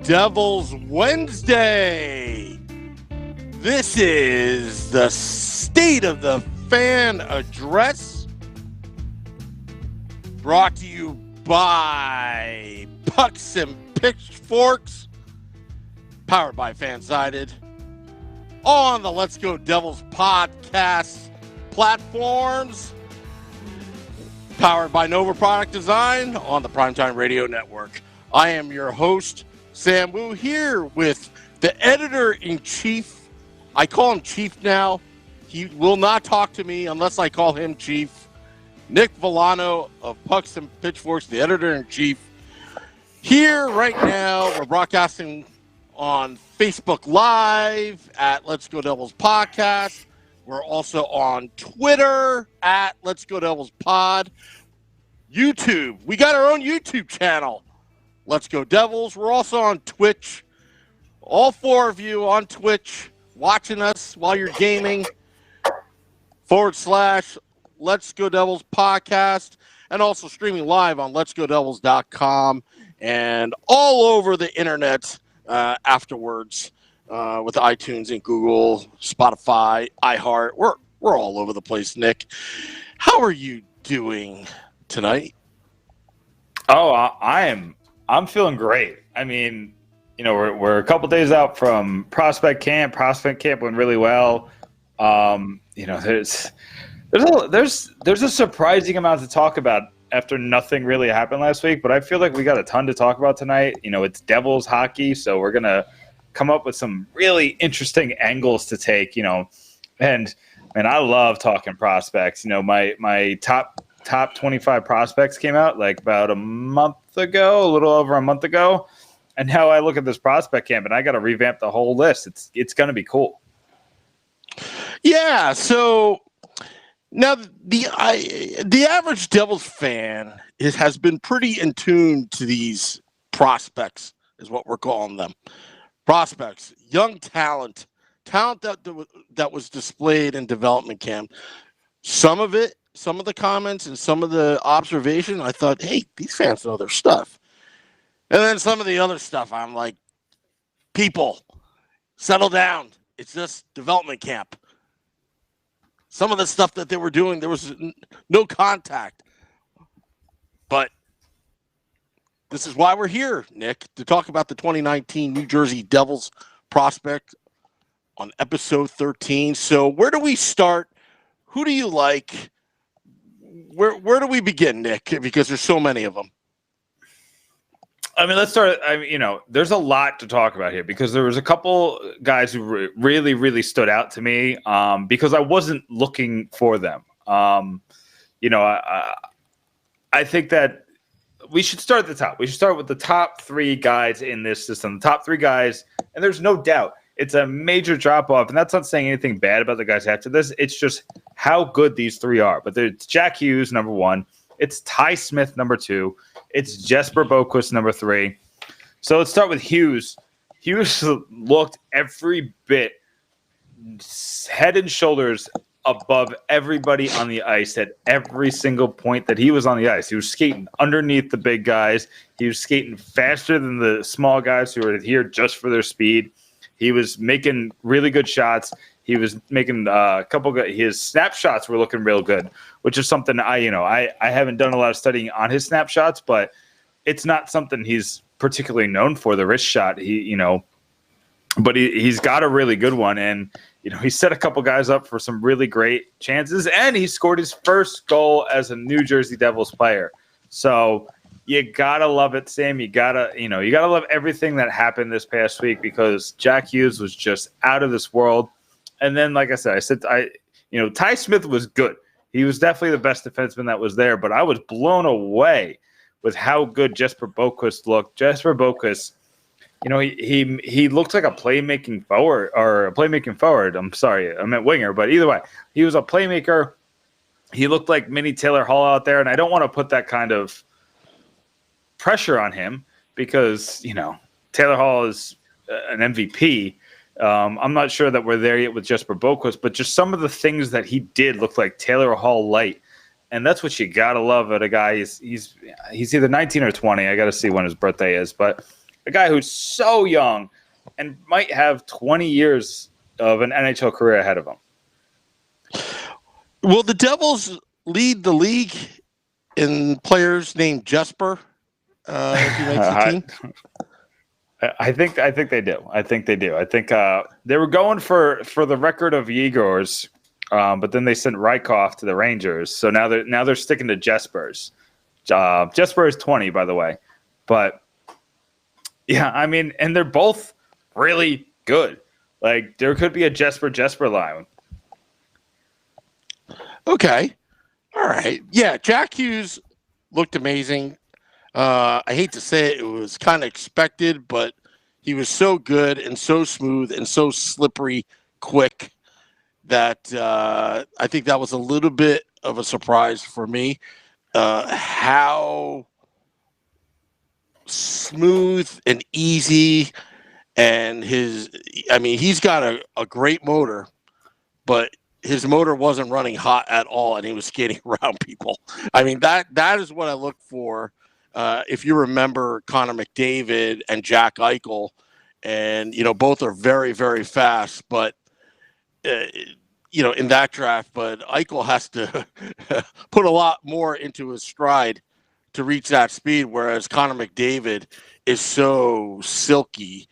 Devils Wednesday. This is the State of the Fan Address, brought to you by Pucks and Pitchforks, powered by Fansided, on the Let's Go Devils podcast platforms, powered by Nova Product Design on the Primetime Radio Network. I am your host, Sam Wu, here with the editor-in-chief. I call him Chief now. He will not talk to me unless I call him Chief. Nick Villano of Pucks and Pitchforks, the editor-in-chief. Here right now, we're broadcasting on Facebook Live at Let's Go Devils Podcast. We're also on Twitter at Let's Go Devils Pod. YouTube. We got our own YouTube channel, Let's Go Devils. We're also on Twitch. All four of you on Twitch watching us while you're gaming, / Let's Go Devils Podcast, and also streaming live on letsgodevils.com and all over the internet afterwards with iTunes and Google, Spotify, iHeart. We're all over the place, Nick. How are you doing tonight? Oh, I'm feeling great. I mean, you know, we're a couple days out from prospect camp. Prospect camp went really well. You know, there's a surprising amount to talk about after nothing really happened last week, but I feel like we got a ton to talk about tonight. You know, it's Devils hockey, so we're gonna come up with some really interesting angles to take. You know, and I love talking prospects. You know, my top 25 prospects came out like about a little over a month ago. And now I look at this prospect camp and I got to revamp the whole list. It's going to be cool. Yeah. So now the average Devils fan has been pretty in tune to these prospects, is what we're calling them. Prospects, young talent that was displayed in development camp. Some of the comments and some of the observation, I thought, hey, these fans know their stuff. And then some of the other stuff, I'm like, people, settle down. It's just development camp. Some of the stuff that they were doing, there was no contact. But this is why we're here, Nick, to talk about the 2019 New Jersey Devils prospect on episode 13. So where do we start? Who do you like? Where do we begin, Nick? Because there's so many of them. I mean, let's start. You know, there's a lot to talk about here because there was a couple guys who really, really stood out to me because I wasn't looking for them. You know, I think that we should start at the top. We should start with the top three guys in this system. The top three guys, and there's no doubt it's a major drop-off, and that's not saying anything bad about the guys after this. It's just how good these three are. But it's Jack Hughes, number one. It's Ty Smith, number two. It's Jesper Boquist, number three. So let's start with Hughes. Hughes looked every bit head and shoulders above everybody on the ice at every single point that he was on the ice. He was skating underneath the big guys. He was skating faster than the small guys who were here just for their speed. He was making really good shots. He was making a couple – his snapshots were looking real good, which is something I haven't done a lot of studying on his snapshots, but it's not something he's particularly known for, the wrist shot. But he's got a really good one, and he set a couple guys up for some really great chances, and he scored his first goal as a New Jersey Devils player. So you gotta love it, Sam. You gotta love everything that happened this past week because Jack Hughes was just out of this world. And then, like I said, Ty Smith was good. He was definitely the best defenseman that was there, but I was blown away with how good Jesper Boquist looked. Jesper Boquist, he looked like a playmaking forward. I'm sorry, I meant winger, but either way, he was a playmaker. He looked like mini Taylor Hall out there, and I don't want to put that kind of pressure on him because, Taylor Hall is an MVP. I'm not sure that we're there yet with Jesper Boquist, but just some of the things that he did look like Taylor Hall light. And that's what you got to love at a guy. He's either 19 or 20. I got to see when his birthday is. But a guy who's so young and might have 20 years of an NHL career ahead of him. Will the Devils lead the league in players named Jesper if he makes the team? I think they do. I think they were going for the record of Yegor's, but then they sent Rykov to the Rangers. So now they're sticking to Jesper's. Jesper is 20, by the way, but yeah, I mean, and they're both really good. Like there could be a Jesper line. Okay, all right, yeah. Jack Hughes looked amazing. I hate to say it, it was kind of expected, but he was so good and so smooth and so slippery quick that I think that was a little bit of a surprise for me. How smooth and easy and he's got a great motor, but his motor wasn't running hot at all and he was skating around people. I mean, that is what I look for. If you remember Connor McDavid and Jack Eichel, and, both are very, very fast, but, in that draft, but Eichel has to put a lot more into his stride to reach that speed, whereas Connor McDavid is so silky,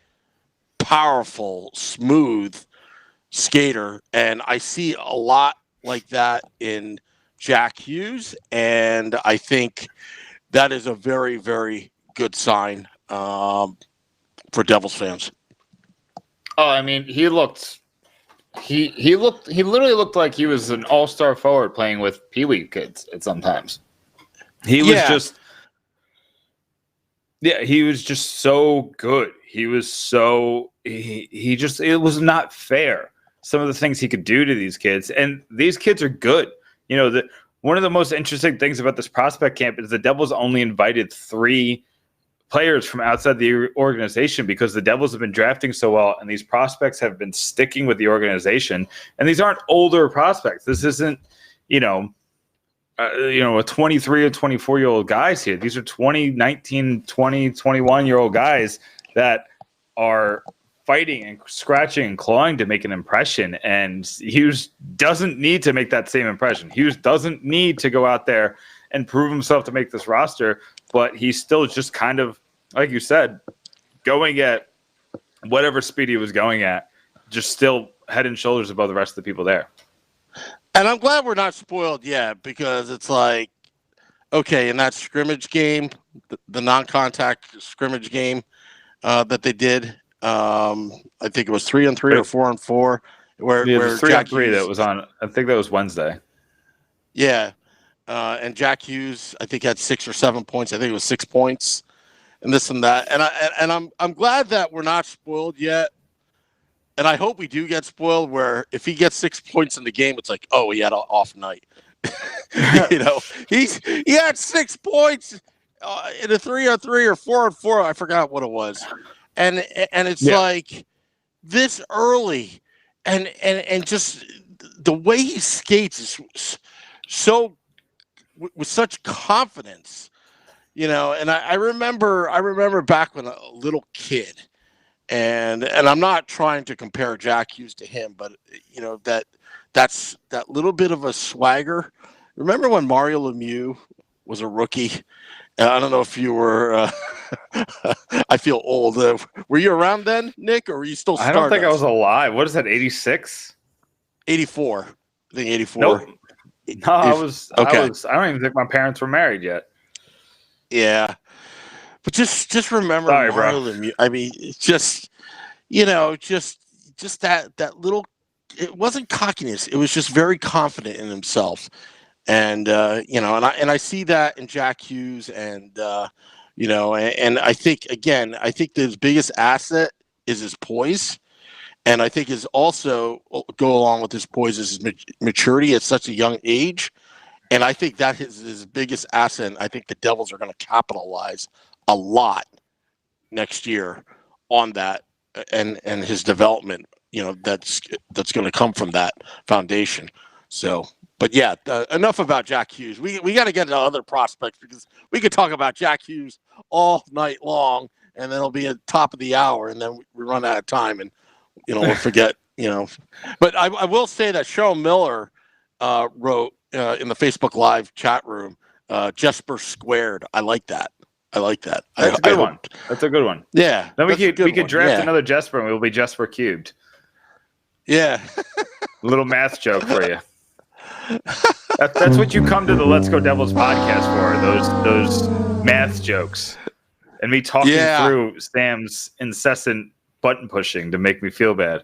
powerful, smooth skater. And I see a lot like that in Jack Hughes, and I think that is a very, very good sign for Devils fans. Oh, I mean, he literally looked like he was an all-star forward playing with Pee-wee kids at sometimes. He was just so good. He was so it was not fair. Some of the things he could do to these kids, and these kids are good. One of the most interesting things about this prospect camp is the Devils only invited 3 players from outside the organization because the Devils have been drafting so well, and these prospects have been sticking with the organization. And these aren't older prospects. This isn't, a 23 or 24-year-old guys here. These are 20, 19, 20, 21-year-old guys that are fighting and scratching and clawing to make an impression. And Hughes doesn't need to make that same impression. Hughes doesn't need to go out there and prove himself to make this roster, but he's still just kind of, like you said, going at whatever speed he was going at, just still head and shoulders above the rest of the people there. And I'm glad we're not spoiled yet, because it's like, okay, in that scrimmage game, the non-contact scrimmage game that they did, I think it was 3-on-3 or 4-on-4, where 3-on-3 that was on. I think that was Wednesday. Yeah, and Jack Hughes, I think, had 6 or 7 points. I think it was 6 points, and this and that. And I'm glad that we're not spoiled yet. And I hope we do get spoiled, where if he gets 6 points in the game, it's like, oh, he had an off night. He had 6 points in a 3-on-3 or 4-on-4. I forgot what it was. And it's like this early, and just the way he skates is so with such confidence, And I remember back when a little kid, and I'm not trying to compare Jack Hughes to him, but that's that little bit of a swagger. Remember when Mario Lemieux was a rookie? And I don't know if you were. I feel old. Were you around then, Nick, or were you still? I don't think I was alive. What is that? 86? 84. I think 84. Nope. No, I was. Okay. I don't even think my parents were married yet. Yeah, but just remember Mario Lemieux. I mean, just that little. It wasn't cockiness. It was just very confident in himself. And and I see that in Jack Hughes, and and I think his biggest asset is his poise, and I think is also go along with his poise is his maturity at such a young age, and I think that is his biggest asset. And I think the Devils are going to capitalize a lot next year on that and his development. That's going to come from that foundation. So. But yeah, enough about Jack Hughes. We got to get into other prospects, because we could talk about Jack Hughes all night long, and then it'll be at the top of the hour, and then we run out of time, and we'll forget. But I will say that Cheryl Miller wrote in the Facebook Live chat room, Jesper squared. I like that. That's a good one. That's a good one. Yeah. Then we could draft another Jesper, and we'll be Jesper cubed. Yeah. A little math joke for you. That's what you come to the Let's Go Devils podcast for, those math jokes. And me talking through Sam's incessant button pushing to make me feel bad.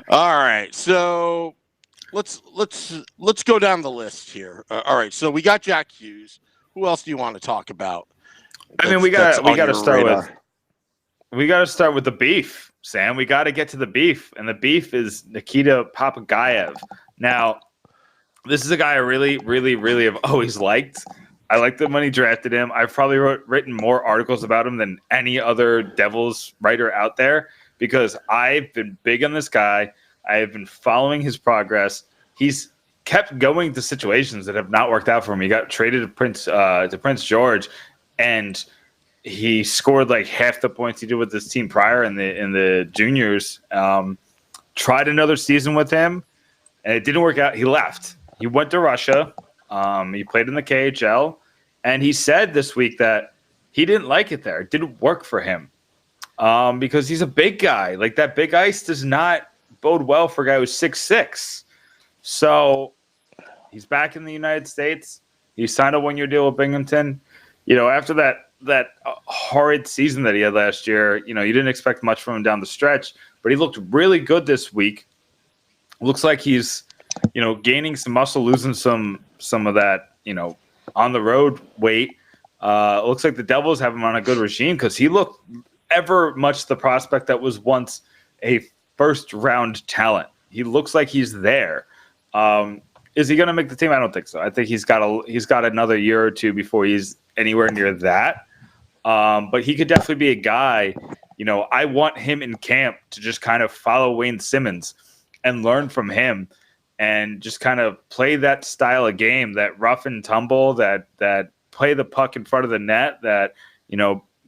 All right. So let's go down the list here. All right. So we got Jack Hughes. Who else do you want to talk about? I mean, we got to start with the beef, Sam. We got to get to the beef, and the beef is Nikita Papagayev. Now, this is a guy I really, really, really have always liked. I liked him when he drafted him. I've probably written more articles about him than any other Devils writer out there because I've been big on this guy. I have been following his progress. He's kept going to situations that have not worked out for him. He got traded to Prince George, and he scored like half the points he did with this team prior in the juniors. Tried another season with him, and it didn't work out. He left. He went to Russia. He played in the KHL, and he said this week that he didn't like it there. It didn't work for him because he's a big guy. Like that big ice does not bode well for a guy who's 6'6". So he's back in the United States. He signed a 1-year deal with Binghamton. After that horrid season that he had last year, you didn't expect much from him down the stretch, but he looked really good this week. Looks like he's, gaining some muscle, losing some of that, on the road weight. Looks like the Devils have him on a good regime because he looked ever much the prospect that was once a first-round talent. He looks like he's there. Is he going to make the team? I don't think so. I think he's got another year or two before he's anywhere near that. But he could definitely be a guy. I want him in camp to just kind of follow Wayne Simmons and learn from him, and just kind of play that style of game, that rough and tumble, that play the puck in front of the net, that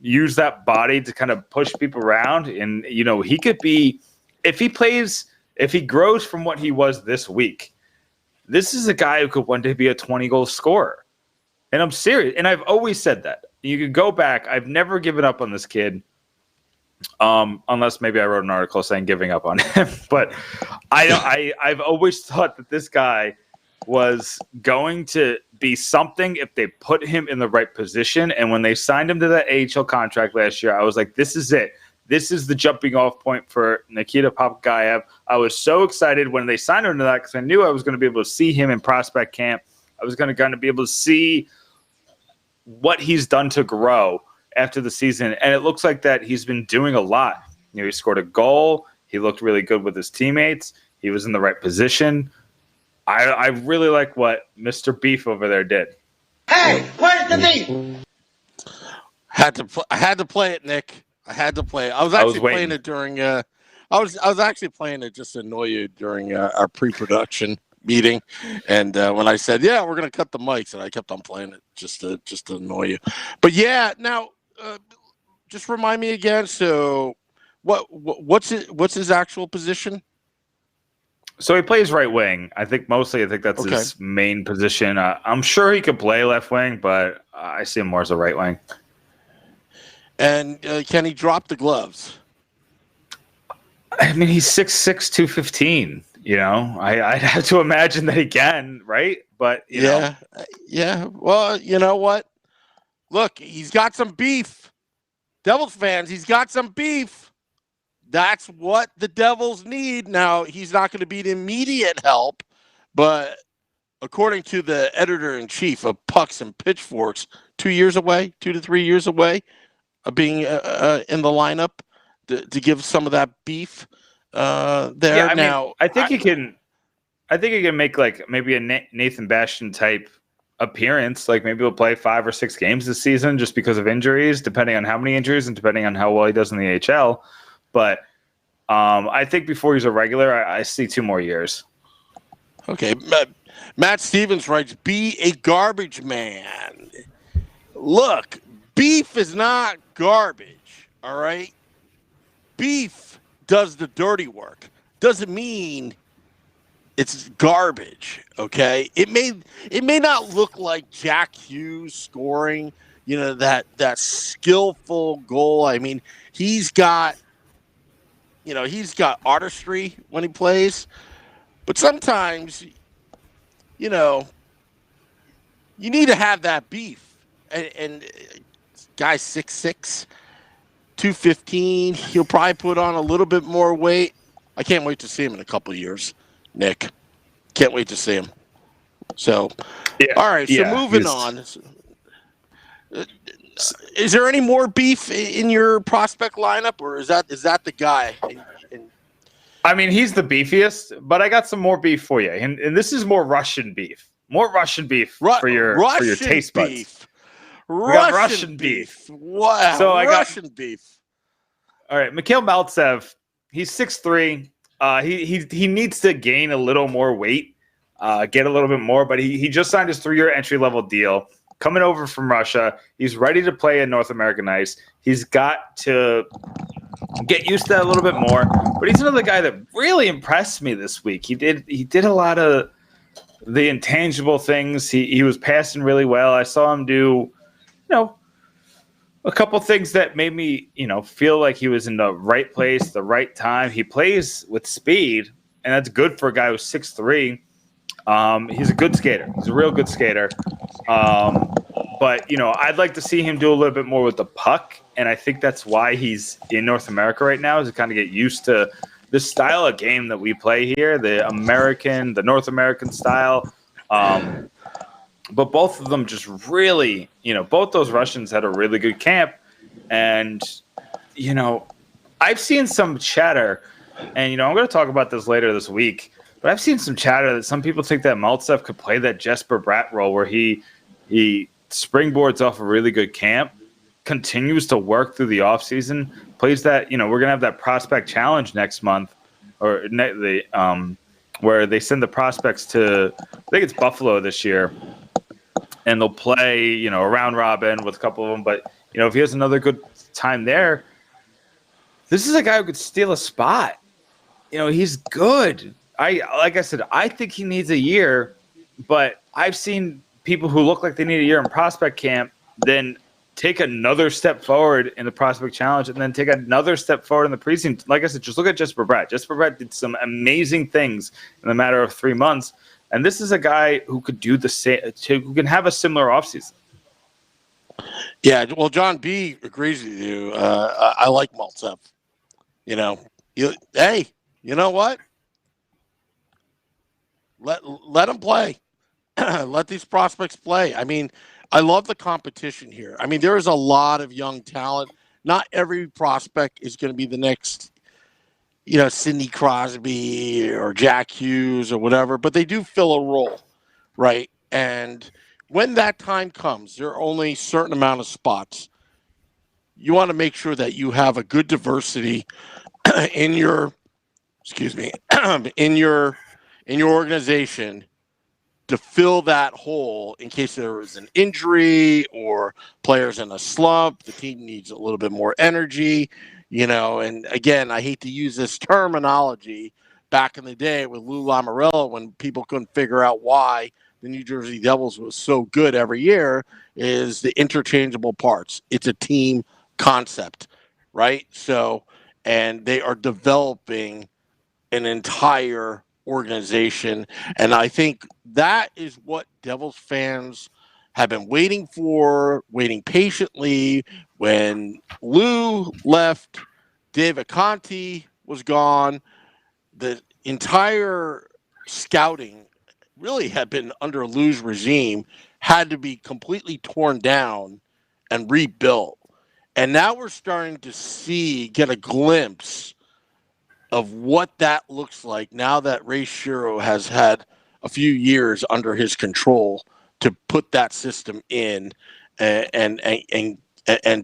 use that body to kind of push people around. And he could be, if he grows from what he was this week. This is a guy who could one day be a 20-goal scorer. And I'm serious. And I've always said that. You could go back. I've never given up on this kid, unless maybe I wrote an article saying giving up on him. But I've always thought that this guy was going to be something if they put him in the right position. And when they signed him to that AHL contract last year, I was like, this is it. This is the jumping off point for Nikita Papagayev. I was so excited when they signed him to that because I knew I was going to be able to see him in prospect camp. I was going to be able to see what he's done to grow after the season. And it looks like that he's been doing a lot. He scored a goal. He looked really good with his teammates. He was in the right position. I really like what Mr. Beef over there did. Hey, where's the beef? I had to play it, Nick. I had to play it. I was actually playing it during. I was actually playing it just to annoy you during our pre-production meeting, and when I said, "Yeah, we're gonna cut the mics," and I kept on playing it just to annoy you. But yeah, now just remind me again. So, what's his actual position? So he plays right wing. I think that's his main position. I'm sure he could play left wing, but I see him more as a right wing. And can he drop the gloves? I mean, he's 6'6", 215. I'd have to imagine that he can, right? But yeah. Well, you know what? Look, he's got some beef. Devils fans, he's got some beef. That's what the Devils need. Now, he's not going to be the immediate help, but according to the editor-in-chief of Pucks and Pitchforks, 2 to 3 years away of being in the lineup to give some of that beef there. Yeah, I think he can make like maybe a Nathan Bastian type appearance. Like maybe he'll play 5 or 6 games this season just because of injuries, depending on how many injuries and depending on how well he does in the AHL. But I think before he's a regular, I see 2 more years. Okay. Matt Stevens writes, be a garbage man. Look, beef is not garbage, all right? Beef does the dirty work. Doesn't mean it's garbage, okay? It may not look like Jack Hughes scoring, that skillful goal. I mean, he's got artistry when he plays, but sometimes, you need to have that beef. And guy's 6'6", 215. He'll probably put on a little bit more weight. I can't wait to see him in a couple of years, Nick. Can't wait to see him. So, all right. So moving on. Is there any more beef in your prospect lineup, or is that the guy? I mean, he's the beefiest, but I got some more beef for you, and this is more Russian beef. More Russian beef for your taste buds. Beef. We got Russian beef. Wow. So Russian beef. All right, Mikhail Maltsev. He's 6'3". He needs to gain a little more weight, get a little bit more, but he just signed his 3-year entry-level deal. Coming over from Russia, he's ready to play in North American ice. He's got to get used to that a little bit more. But he's another guy that really impressed me this week. He did a lot of the intangible things. He was passing really well. I saw him do, a couple things that made me, feel like he was in the right place, the right time. He plays with speed, and that's good for a guy who's 6'3". He's a good skater. He's a real good skater. But, I'd like to see him do a little bit more with the puck, and I think that's why he's in North America right now, is to kind of get used to the style of game that we play here, the North American style. But both of them just really, both those Russians had a really good camp. And, I've seen some chatter, and, I'm going to talk about this later this week, but I've seen some chatter that some people think that Maltsev could play that Jesper Bratt role where he springboards off a really good camp, continues to work through the offseason, plays that, we're going to have that prospect challenge next month, or where they send the prospects to, I think it's Buffalo this year, and they'll play, a round robin with a couple of them. But, if he has another good time there, this is a guy who could steal a spot. He's good. Like I said, I think he needs a year, but I've seen people who look like they need a year in prospect camp then take another step forward in the prospect challenge and then take another step forward in the preseason. Like I said, just look at Jesper Bratt. Jesper Bratt did some amazing things in a matter of 3 months. And this is a guy who could do the same, who can have a similar offseason. Yeah, well, John B. agrees with you. I like Maltsev. Hey, you know what? Let them play. Let these prospects play. I mean, I love the competition here. I mean, there is a lot of young talent. Not every prospect is going to be the next, Sidney Crosby or Jack Hughes or whatever, but they do fill a role, right? And when that time comes, there are only a certain amount of spots. You want to make sure that you have a good diversity in your organization to fill that hole in case there is an injury or players in a slump. The team needs a little bit more energy, and again, I hate to use this terminology. Back in the day with Lou Lamoriello, when people couldn't figure out why the New Jersey Devils was so good every year, is the interchangeable parts. It's a team concept, right? So, and they are developing an entire organization, and I think that is what Devils fans have been waiting patiently. When Lou left, David Conti was gone. The entire scouting really had been under Lou's regime, had to be completely torn down and rebuilt. And now we're starting to get a glimpse of what that looks like now that Ray Shero has had a few years under his control to put that system in and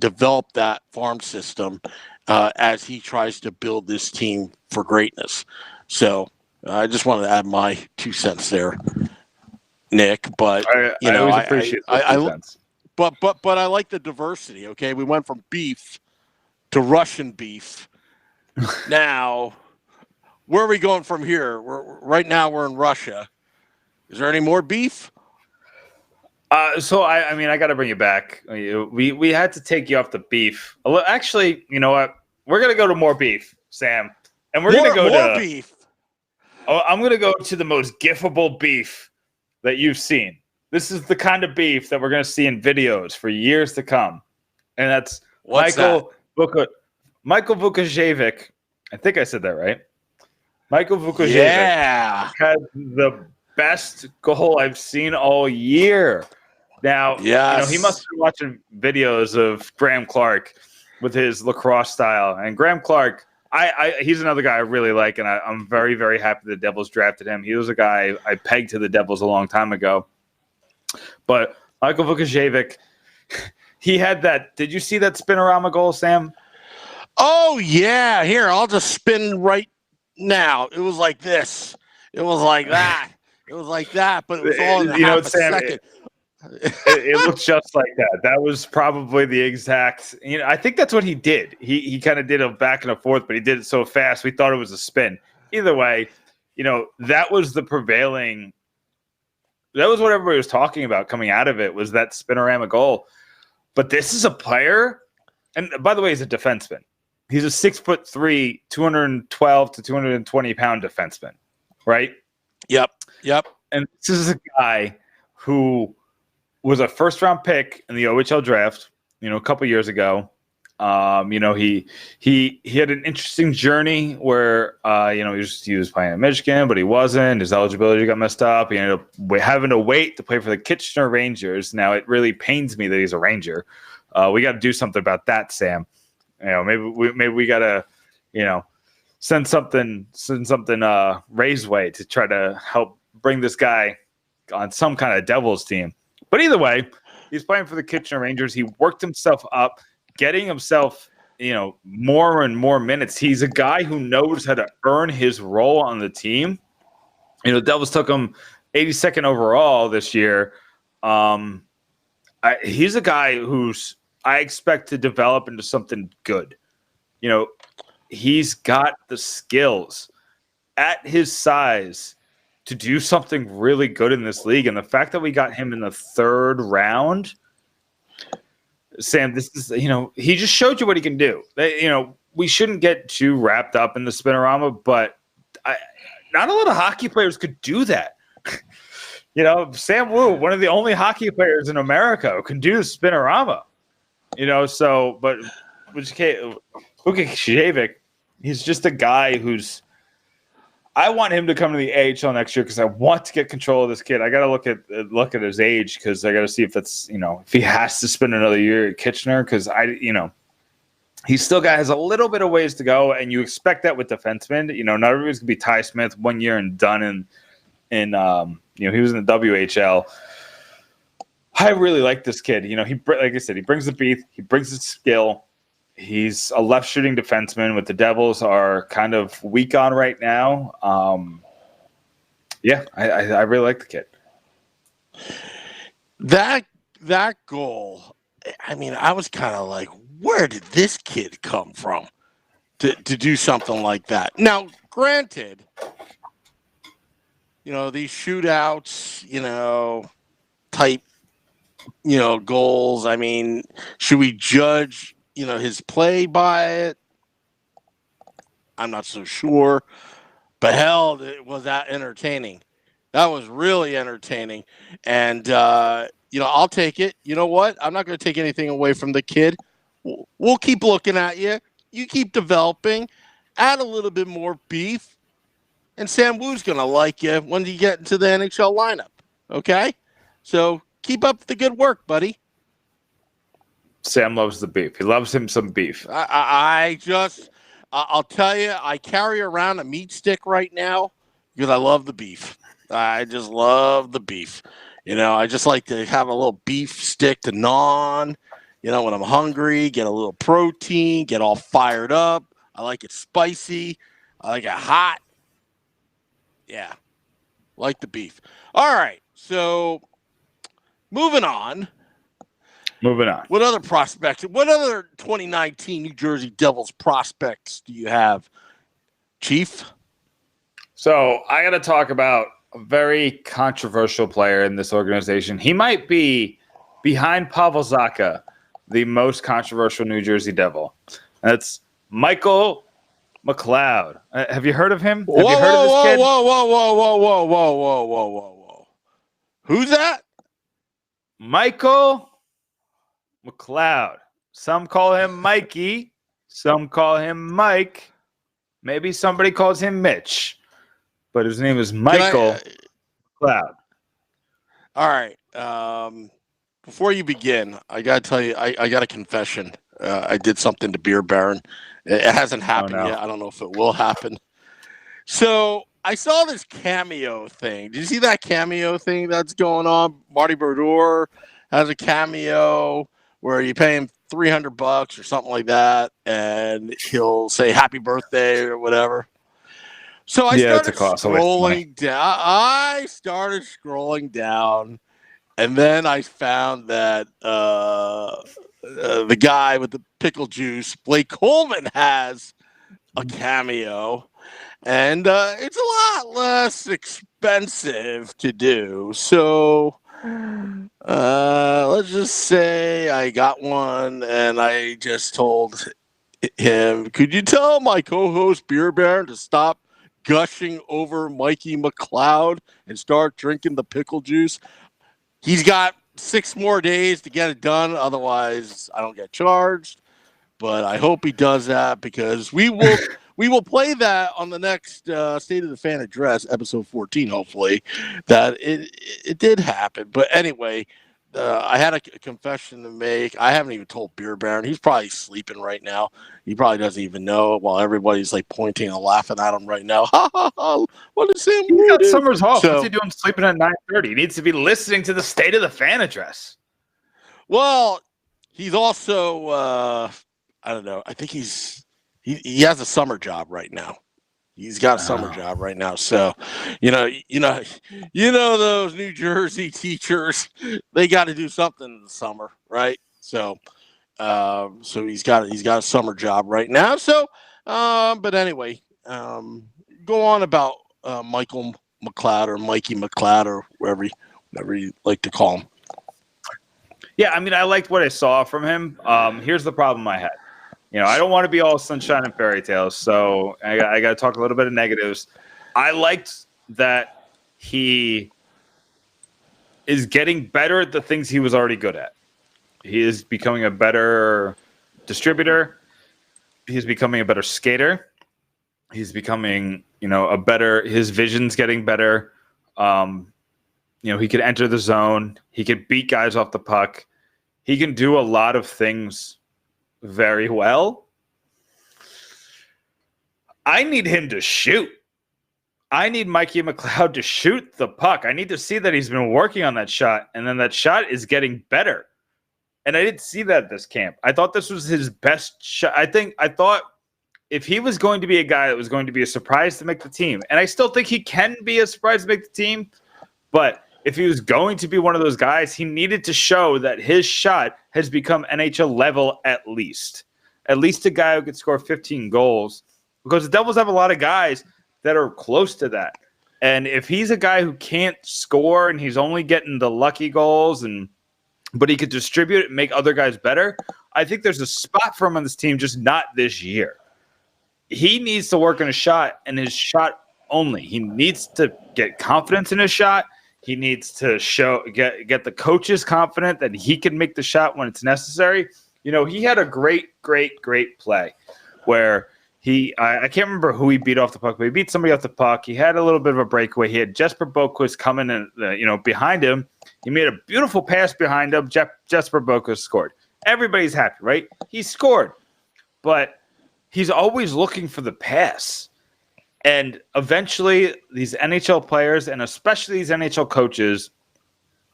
develop that farm system as he tries to build this team for greatness. So I just wanted to add my 2 cents there, Nick. But I always appreciate those 2 cents. but I like the diversity. Okay, we went from beef to Russian beef. Now, where are we going from here? Right now we're in Russia. Is there any more beef? So I mean, I got to bring you back. We had to take you off the beef. Actually, you know what? We're gonna go to more beef, Sam, and we're gonna go more to beef. Oh, I'm gonna go to the most gifable beef that you've seen. This is the kind of beef that we're gonna see in videos for years to come, and that's What's Michael Vukajevic. I think I said that right. Michael Vukajevic had the best goal I've seen all year. Now, he must be watching videos of Graham Clark with his lacrosse style. And Graham Clark, he's another guy I really like, and I'm very, very happy the Devils drafted him. He was a guy I pegged to the Devils a long time ago. But Michael Vukajevic, he had that. Did you see that spinorama goal, Sam? Oh, yeah. Here, I'll just spin right now. It was like this. It was like that. It was like that, but it was all in half a second. It looked just like that. That was probably the exact. I think that's what he did. He kind of did a back and a forth, but he did it so fast we thought it was a spin. Either way, that was the prevailing. That was what everybody was talking about coming out of it, was that spinorama goal. But this is a player, and by the way, he's a defenseman. He's a 6'3", 212 to 220 pound defenseman, right? Yep. And this is a guy who was a first-round pick in the OHL draft, a couple years ago. He had an interesting journey where, he was playing at Michigan, but he wasn't. His eligibility got messed up. He ended up having to wait to play for the Kitchener Rangers. Now, it really pains me that he's a Ranger. We got to do something about that, Sam. Maybe we got to, send something Ray's way to try to help bring this guy on some kind of Devils team. But either way, he's playing for the Kitchener Rangers. He worked himself up, getting himself, more and more minutes. He's a guy who knows how to earn his role on the team. The Devils took him 82nd overall this year. He's a guy who's I expect to develop into something good. He's got the skills at his size to do something really good in this league. And the fact that we got him in the third round, Sam, this is, he just showed you what he can do. We shouldn't get too wrapped up in the spinorama, but not a lot of hockey players could do that. Sam Wu, one of the only hockey players in America who can do the spinorama. But Vukajevic, he's just a guy who's. I want him to come to the AHL next year because I want to get control of this kid. I got to look at his age because I got to see if that's if he has to spend another year at Kitchener because he still has a little bit of ways to go, and you expect that with defensemen. Not everybody's gonna be Ty Smith 1 year and done. And he was in the WHL. I really like this kid. Like I said, he brings the beef, he brings the skill. He's a left shooting defenseman, what the Devils are kind of weak on right now. I really like the kid. That goal, I was kind of like, where did this kid come from to do something like that? Now, granted, these shootouts, type, goals. Should we judge, his play by it? I'm not so sure. But hell, was that entertaining. That was really entertaining. And, I'll take it. You know what? I'm not going to take anything away from the kid. We'll keep looking at you. You keep developing. Add a little bit more beef. And Sam Wu's going to like you when you get into the NHL lineup. Okay? So keep up the good work, buddy. Sam loves the beef. He loves him some beef. I'll tell you, I carry around a meat stick right now because I love the beef. I just love the beef. I just like to have a little beef stick to gnaw on, when I'm hungry, get a little protein, get all fired up. I like it spicy. I like it hot. Yeah, like the beef. All right, so moving on. Moving on. What other prospects? What other 2019 New Jersey Devils prospects do you have, Chief? So I got to talk about a very controversial player in this organization. He might be behind Pavel Zacha, the most controversial New Jersey Devil. That's Michael McLeod. Have you heard of him? Have you heard of this kid? Whoa. Who's that? Michael McLeod. Some call him Mikey. Some call him Mike. Maybe somebody calls him Mitch. But his name is Michael McLeod. All right. Before you begin, I got to tell you, I got a confession. I did something to Beer Baron. It hasn't happened yet. I don't know if it will happen. So I saw this cameo thing. Did you see that cameo thing that's going on? Marty Brodeur has a cameo where you pay him $300 or something like that, and he'll say happy birthday or whatever. So I started scrolling down. I started scrolling down, and then I found that the guy with the pickle juice, Blake Coleman, has a cameo, and it's a lot less expensive to do. So let's just say I got one, and I just told him, could you tell my co-host Beer Baron to stop gushing over Mikey McLeod and start drinking the pickle juice? He's got 6 more days to get it done. Otherwise, I don't get charged. But I hope he does that, because we will play that on the next State of the Fan Address, episode 14, hopefully, that it did happen. But anyway, I had a confession to make. I haven't even told Beer Baron. He's probably sleeping right now. He probably doesn't even know, while everybody's like pointing and laughing at him right now. Ha ha ha! What is him? He's got summers off. What's he doing sleeping at 9:30? He needs to be listening to the State of the Fan Address. Well, he's also I don't know. I think he has a summer job right now. He's got a summer job right now. So, you know those New Jersey teachers, they got to do something in the summer, right? So he's got a summer job right now. So, but anyway, go on about Michael McLeod or Mikey McLeod or whatever you like to call him. Yeah, I mean, I liked what I saw from him. Here's the problem I had. I don't want to be all sunshine and fairy tales, so I got to talk a little bit of negatives. I liked that he is getting better at the things he was already good at. He is becoming a better distributor. He's becoming a better skater. He's becoming, his vision's getting better. He could enter the zone. He could beat guys off the puck. He can do a lot of things very well. I need him to shoot. I need Mikey McLeod to shoot the puck. I need to see that he's been working on that shot, and then that shot is getting better. And I didn't see that this camp. I thought this was his best shot. I thought if he was going to be a guy that was going to be a surprise to make the team, and I still think he can be a surprise to make the team, but if he was going to be one of those guys, he needed to show that his shot has become NHL level at least. At least a guy who could score 15 goals. Because the Devils have a lot of guys that are close to that. And if he's a guy who can't score and he's only getting the lucky goals, but he could distribute it and make other guys better, I think there's a spot for him on this team, just not this year. He needs to work on his shot and his shot only. He needs to get confidence in his shot. He needs to get the coaches confident that he can make the shot when it's necessary. He had a great play where I can't remember who he beat off the puck, but he beat somebody off the puck. He had a little bit of a breakaway. He had Jesper Boquist coming in, behind him. He made a beautiful pass behind him. Jesper Boquist scored. Everybody's happy, right? He scored, but he's always looking for the pass. And eventually these NHL players, and especially these NHL coaches,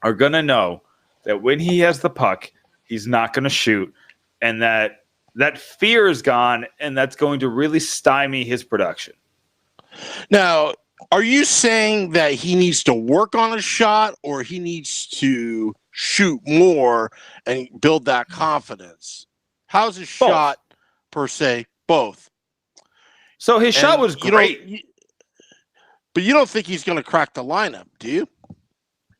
are going to know that when he has the puck, he's not going to shoot, and that fear is gone, and that's going to really stymie his production. Now, are you saying that he needs to work on a shot, or he needs to shoot more and build that confidence? How's his shot per se? Both. So his shot was great. But you don't think he's going to crack the lineup, do you?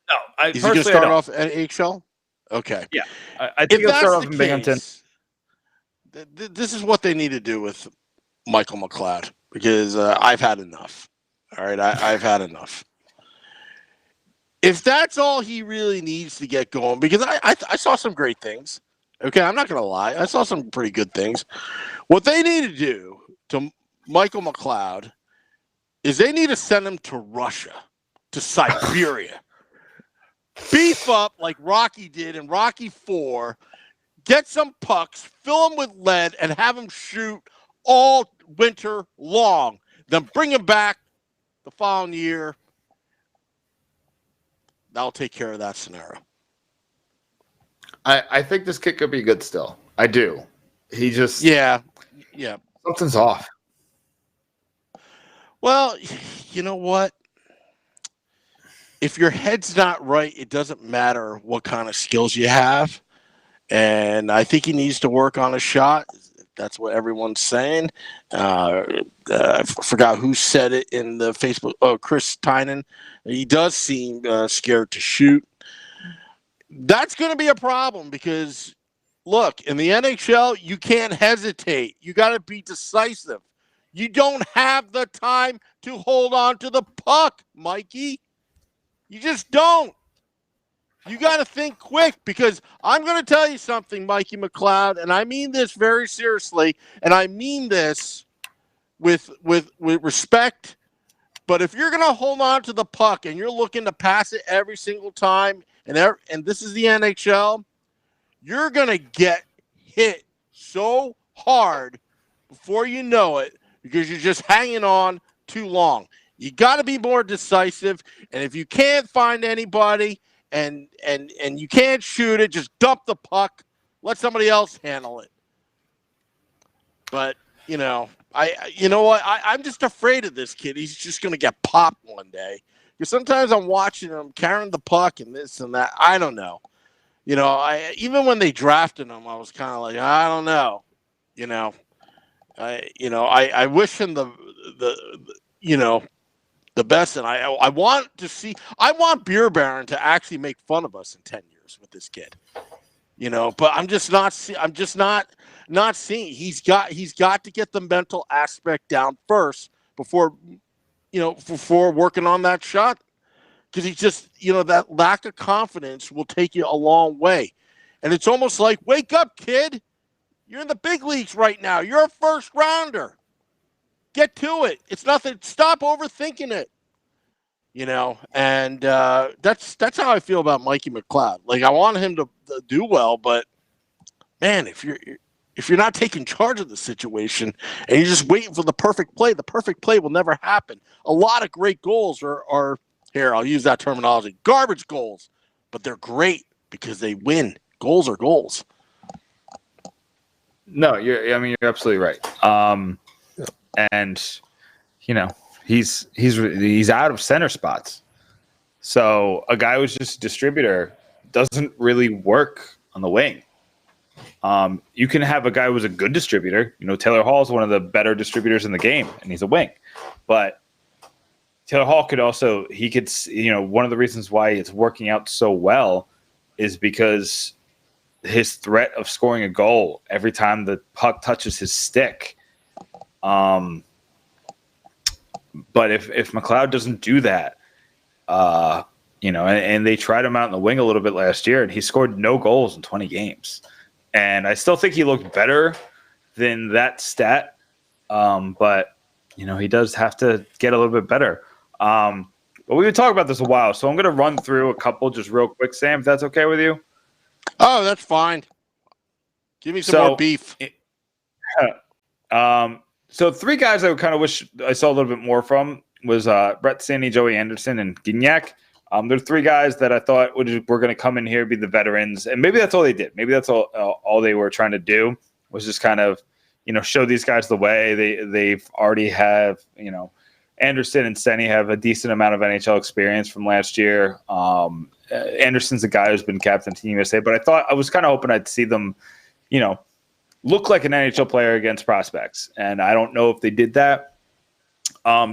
No. Is he going to start off at HL? Okay. Yeah. I think he'll start off in Binghamton. This is what they need to do with Michael McLeod, because I've had enough. All right, I've had enough. If that's all he really needs to get going, because I saw some great things. Okay, I'm not going to lie. I saw some pretty good things. What they need to do to Michael McLeod is they need to send him to Russia, to Siberia. Beef up like Rocky did in Rocky 4. Get some pucks, fill them with lead, and have him shoot all winter long. Then bring him back the following year. That'll take care of that scenario. I think this kid could be good still. I do. He just... Yeah. Something's off. Well, you know what? If your head's not right, it doesn't matter what kind of skills you have. And I think he needs to work on a shot. That's what everyone's saying. I forgot who said it in the Facebook. Oh, Chris Tynan. He does seem scared to shoot. That's going to be a problem because, look, in the NHL, you can't hesitate. You got to be decisive. You don't have the time to hold on to the puck, Mikey. You just don't. You got to think quick, because I'm going to tell you something, Mikey McLeod, and I mean this very seriously, and I mean this with respect. But if you're going to hold on to the puck and you're looking to pass it every single time, and this is the NHL, you're going to get hit so hard before you know it, because you're just hanging on too long. You got to be more decisive, and if you can't find anybody and you can't shoot it, just dump the puck, let somebody else handle it. But I'm just afraid of this kid. He's just going to get popped one day. Because sometimes I'm watching him carrying the puck and this and that. I don't know. Even when they drafted him, I was kind of like, I don't know. I wish him the best, and I want Beer Baron to actually make fun of us in 10 years with this kid. But I'm just not seeing. He's got to get the mental aspect down first before working on that shot, because he's just, that lack of confidence will take you a long way. And it's almost like, wake up, kid. You're in the big leagues right now. You're a first rounder. Get to it. It's nothing. Stop overthinking it. And that's how I feel about Mikey McLeod. Like, I want him to do well, but man, if you're not taking charge of the situation and you're just waiting for the perfect play will never happen. A lot of great goals are here, I'll use that terminology, garbage goals, but they're great because they win. Goals are goals. No, you're absolutely right. And he's out of center spots. So a guy who's just a distributor doesn't really work on the wing. You can have a guy who's a good distributor. Taylor Hall is one of the better distributors in the game, and he's a wing. But Taylor Hall could one of the reasons why it's working out so well is because his threat of scoring a goal every time the puck touches his stick. But if McLeod doesn't do that, and they tried him out in the wing a little bit last year, and he scored no goals in 20 games. And I still think he looked better than that stat. But he does have to get a little bit better. But we've been talking about this a while, so I'm going to run through a couple just real quick, Sam, if that's okay with you. Oh, that's fine. Give me some more beef. So three guys I kind of wish I saw a little bit more from was Brett Sandy, Joey Anderson, and Gignac. There are three guys that I thought were going to come in here, be the veterans, and maybe that's all they did. Maybe that's all they were trying to do was just kind of, show these guys the way. They've already have, Anderson and Senny have a decent amount of NHL experience from last year. Anderson's a guy who's been captain Team USA, but I was kind of hoping I'd see them, look like an NHL player against prospects, and I don't know if they did that.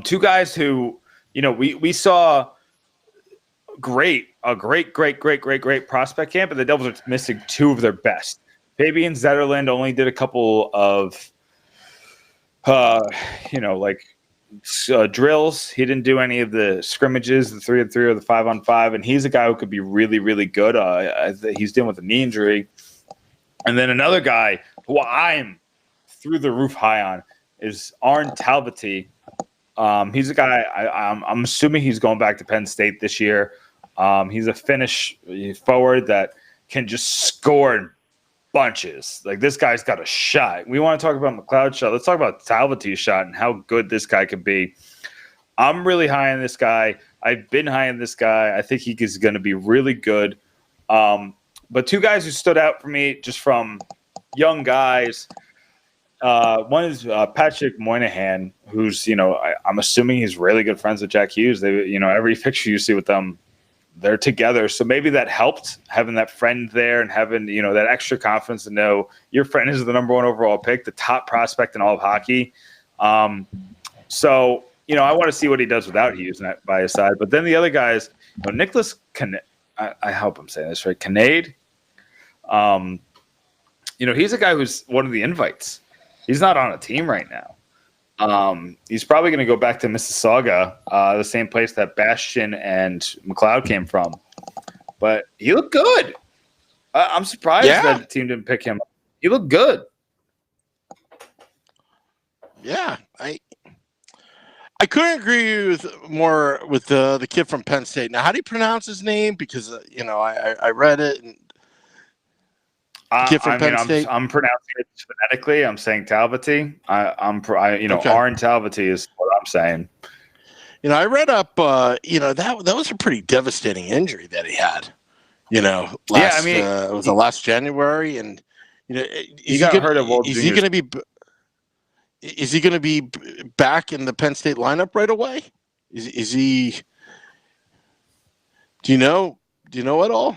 Two guys who, we saw a great prospect camp, and the Devils are missing two of their best. Fabian Zetterlund only did a couple of, drills. He didn't do any of the scrimmages, the 3-on-3 or the 5-on-5, and he's a guy who could be really, really good. He's dealing with a knee injury. And then another guy who I'm through the roof high on is Arn Talboti. He's a guy I'm assuming he's going back to Penn State this year. He's a Finnish forward that can just score in bunches. Like, this guy's got a shot. We want to talk about McLeod's shot. Let's talk about Talboti's shot and how good this guy could be. I'm really high on this guy. I've been high on this guy. I think he is going to be really good. But two guys who stood out for me just from young guys. One is Patrick Moynihan, who's, I'm assuming he's really good friends with Jack Hughes. They, every picture you see with them, they're together. So maybe that helped, having that friend there and having, that extra confidence to know your friend is the number 1 overall pick, the top prospect in all of hockey. So, I want to see what he does without Hughes by his side. But then the other guys, Nicholas I hope I'm saying this right. Kinnaid. He's a guy who's one of the invites. He's not on a team right now. He's probably going to go back to Mississauga, the same place that Bastian and McLeod came from. But he looked good. I'm surprised that the team didn't pick him. He looked good. Yeah, I couldn't agree more with the kid from Penn State. Now, how do you pronounce his name? Because I read it. And kid from Penn State. I'm pronouncing it phonetically. I'm saying Talboti. Okay. Arn Talboti is what I'm saying. I read up. That was a pretty devastating injury that he had. It was last January, and he got hurt at World Juniors. Is he going to be back in the Penn State lineup right away? Is he? Do you know at all?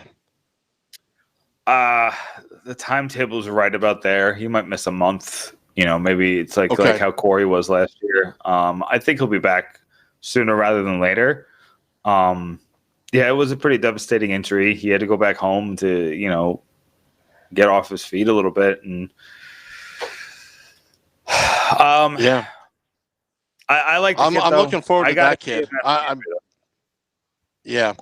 The timetables are right about there. He might miss a month. Maybe it's like how Corey was last year. I think he'll be back sooner rather than later. It was a pretty devastating injury. He had to go back home to, get off his feet a little bit. And I like the I'm kid, though. looking forward to that kid. Yeah.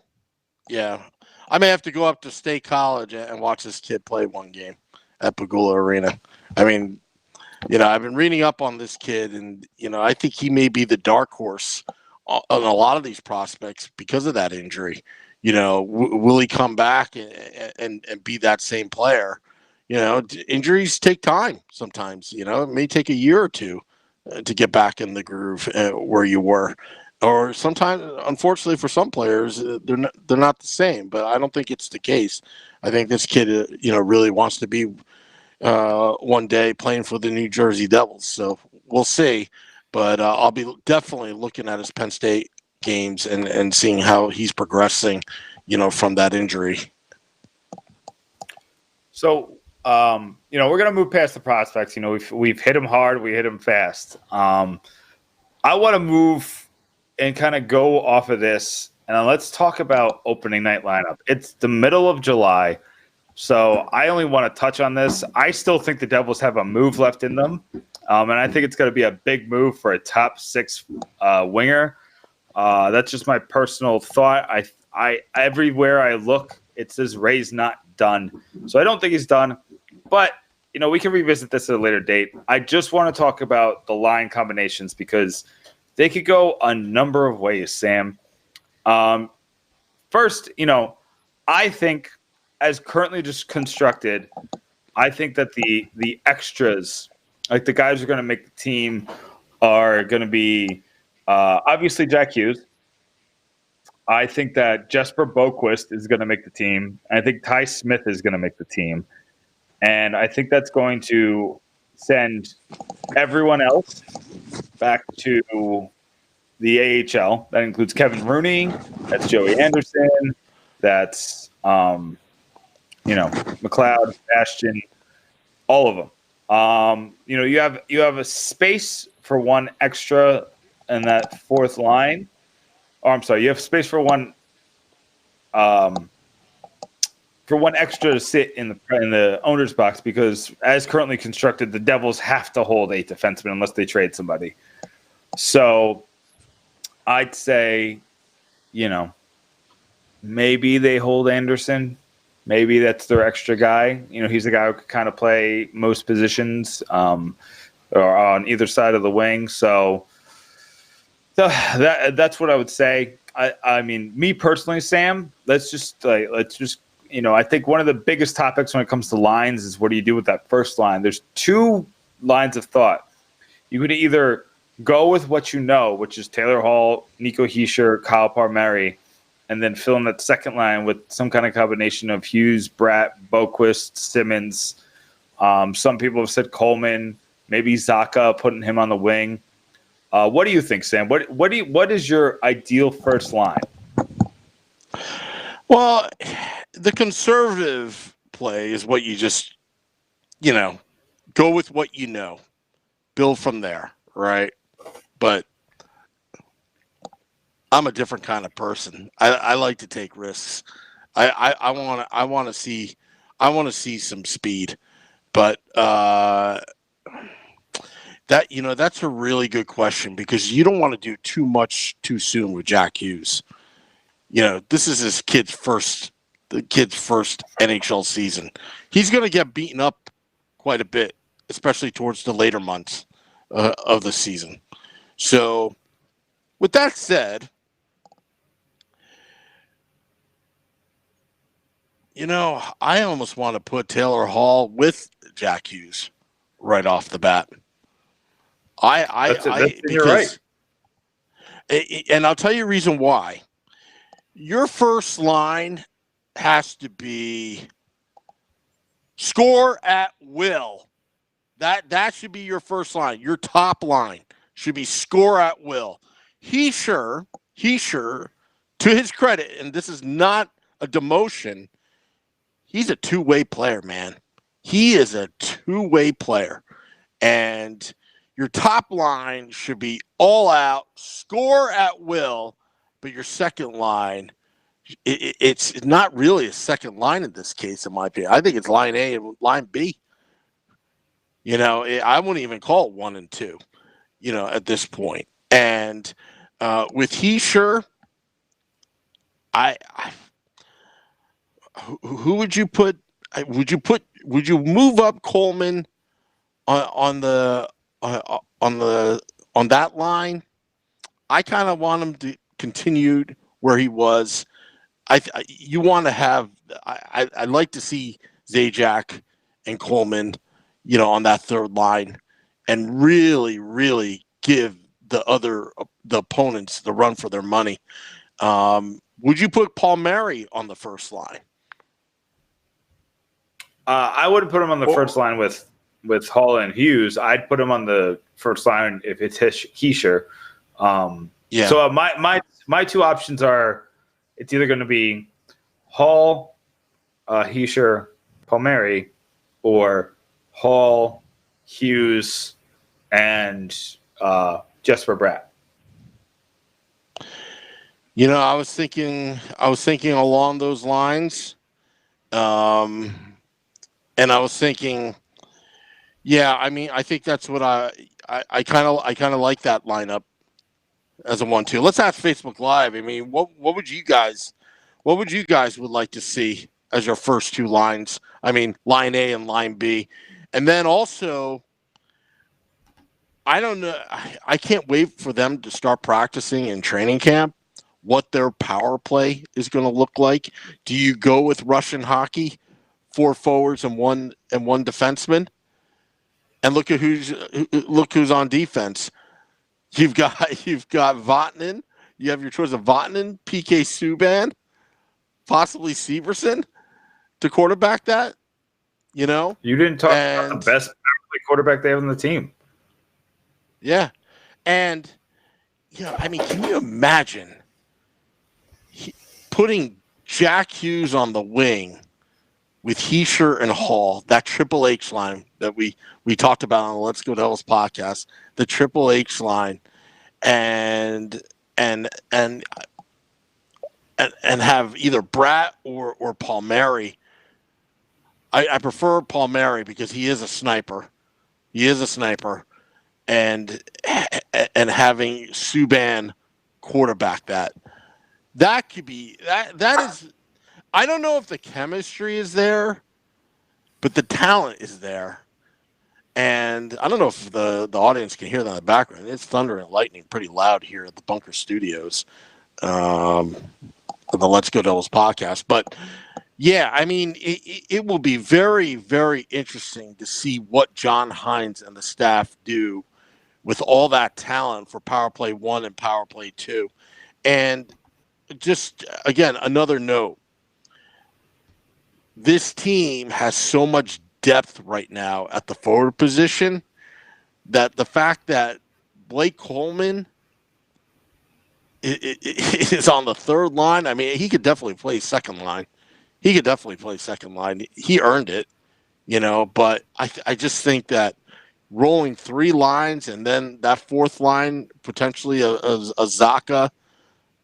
I may have to go up to State College and watch this kid play one game at Pagula Arena. I mean, I've been reading up on this kid, and, I think he may be the dark horse on a lot of these prospects because of that injury. Will he come back and be that same player? Injuries take time sometimes. It may take a year or two to get back in the groove where you were. Or sometimes, unfortunately, for some players, they're not the same. But I don't think it's the case. I think this kid, really wants to be one day playing for the New Jersey Devils. So we'll see. But I'll be definitely looking at his Penn State games and seeing how he's progressing, from that injury. So, we're gonna move past the prospects. We've hit him hard. We hit him fast. I want to move and kind of go off of this, and let's talk about opening night lineup. It's the middle of July, so I only want to touch on this. I still think the Devils have a move left in them, and I think it's going to be a big move for a top 6 winger. That's just my personal thought. I everywhere I look, it says Ray's not done, so I don't think he's done. But we can revisit this at a later date. I just want to talk about the line combinations because they could go a number of ways, Sam. First, I think as currently just constructed, I think that the extras, like the guys who are going to make the team, are going to be obviously Jack Hughes. I think that Jesper Boquist is going to make the team. I think Ty Smith is going to make the team. And I think that's going to send everyone else back to the AHL. That includes Kevin Rooney. That's Joey Anderson. That's McLeod, Bastion, all of them. You have a space for one extra in that fourth line. Oh, I'm sorry. You have space for one extra to sit in the owner's box because, as currently constructed, the Devils have to hold 8 defensemen unless they trade somebody. So, I'd say, maybe they hold Anderson. Maybe that's their extra guy. He's the guy who could kind of play most positions or on either side of the wing. So that's what I would say. I mean, me personally, Sam, let's just I think one of the biggest topics when it comes to lines is what do you do with that first line? There's 2 lines of thought. You could either go with what you know, which is Taylor Hall, Nico Hischier, Kyle Palmieri, and then fill in that second line with some kind of combination of Hughes, Bratt, Boquist, Simmons. Some people have said Coleman, maybe Zaka, putting him on the wing. What do you think, Sam? What is your ideal first line? Well, the conservative play is what you just, go with what you know, build from there, right? But I'm a different kind of person. I like to take risks. I want to see some speed, but that's a really good question because you don't want to do too much too soon with Jack Hughes. This is the kid's first NHL season. He's going to get beaten up quite a bit, especially towards the later months of the season. So, with that said, I almost want to put Taylor Hall with Jack Hughes right off the bat. You're right. And I'll tell you a reason why. Your first line has to be score at will. That should be your first line. Your top line should be score at will. He sure, to his credit, and this is not a demotion, he's a two-way player, man. He is a two-way player. And your top line should be all out, score at will, but your second line, it's not really a second line in this case, in my opinion. I think it's line A and line B. I wouldn't even call it 1 and 2, at this point. And with Hischier, who would you put? Would you move up Coleman on that line? I kind of want him to continue where he was. You want to have. I'd like to see Zajac and Coleman, on that third line, and really, really give the opponents the run for their money. Would you put Palmieri on the first line? I wouldn't put him on the first line with Hall and Hughes. I'd put him on the first line if it's Hischier. Yeah. So my 2 options are it's either going to be Hall, Hischier, Palmieri, or Hall, Hughes, and Jesper Bratt. I was thinking along those lines, and I was thinking, I think that's what I kind of like that lineup as a 1-2. Let's ask Facebook Live. What would you guys would like to see as your first 2 lines? Line A and line B, and then also, I don't know. I can't wait for them to start practicing in training camp. What their power play is going to look like. Do you go with Russian hockey, 4 forwards and one defenseman? And look who's on defense. You've got Vatanen. You have your choice of Vatanen, PK Subban, possibly Severson to quarterback that. You didn't talk about the best quarterback they have on the team. Yeah, and I mean, can you imagine putting Jack Hughes on the wing with Heischer and Hall, that Triple H line that we talked about on the Let's Go Devils podcast, the Triple H line, and and and and have either Bratt or Palmieri. I prefer Palmieri because he is a sniper. He is a sniper, and having Subban quarterback that could be that is. I don't know if the chemistry is there, but the talent is there. And I don't know if the audience can hear that in the background. It's thunder and lightning pretty loud here at the Bunker Studios, of the Let's Go Devils podcast. But yeah, I mean, it will be very, very interesting to see what John Hines and the staff do with all that talent for Power Play 1 and Power Play 2. And just, again, another note. This team has so much depth right now at the forward position that the fact that Blake Coleman is on the third line, I mean, he could definitely play second line. He earned it, but I just think that rolling three lines and then that fourth line, potentially a Zaka,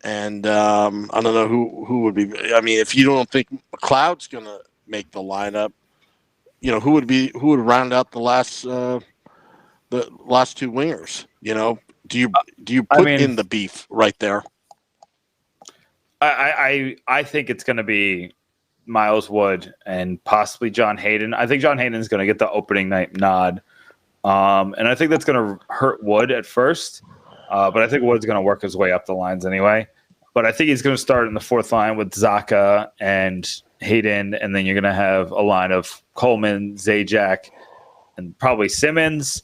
and I don't know who would be. I mean, if you don't think McLeod's going to make the lineup, who would round out the last two wingers? Do you put in the beef right there? I think it's going to be Miles Wood and possibly John Hayden. I think John Hayden's going to get the opening night nod, and I think that's going to hurt Wood at first. But I think Wood's going to work his way up the lines anyway. But I think he's going to start in the fourth line with Zaka and Hayden, and then you're going to have a line of Coleman, Zajac, and probably Simmons,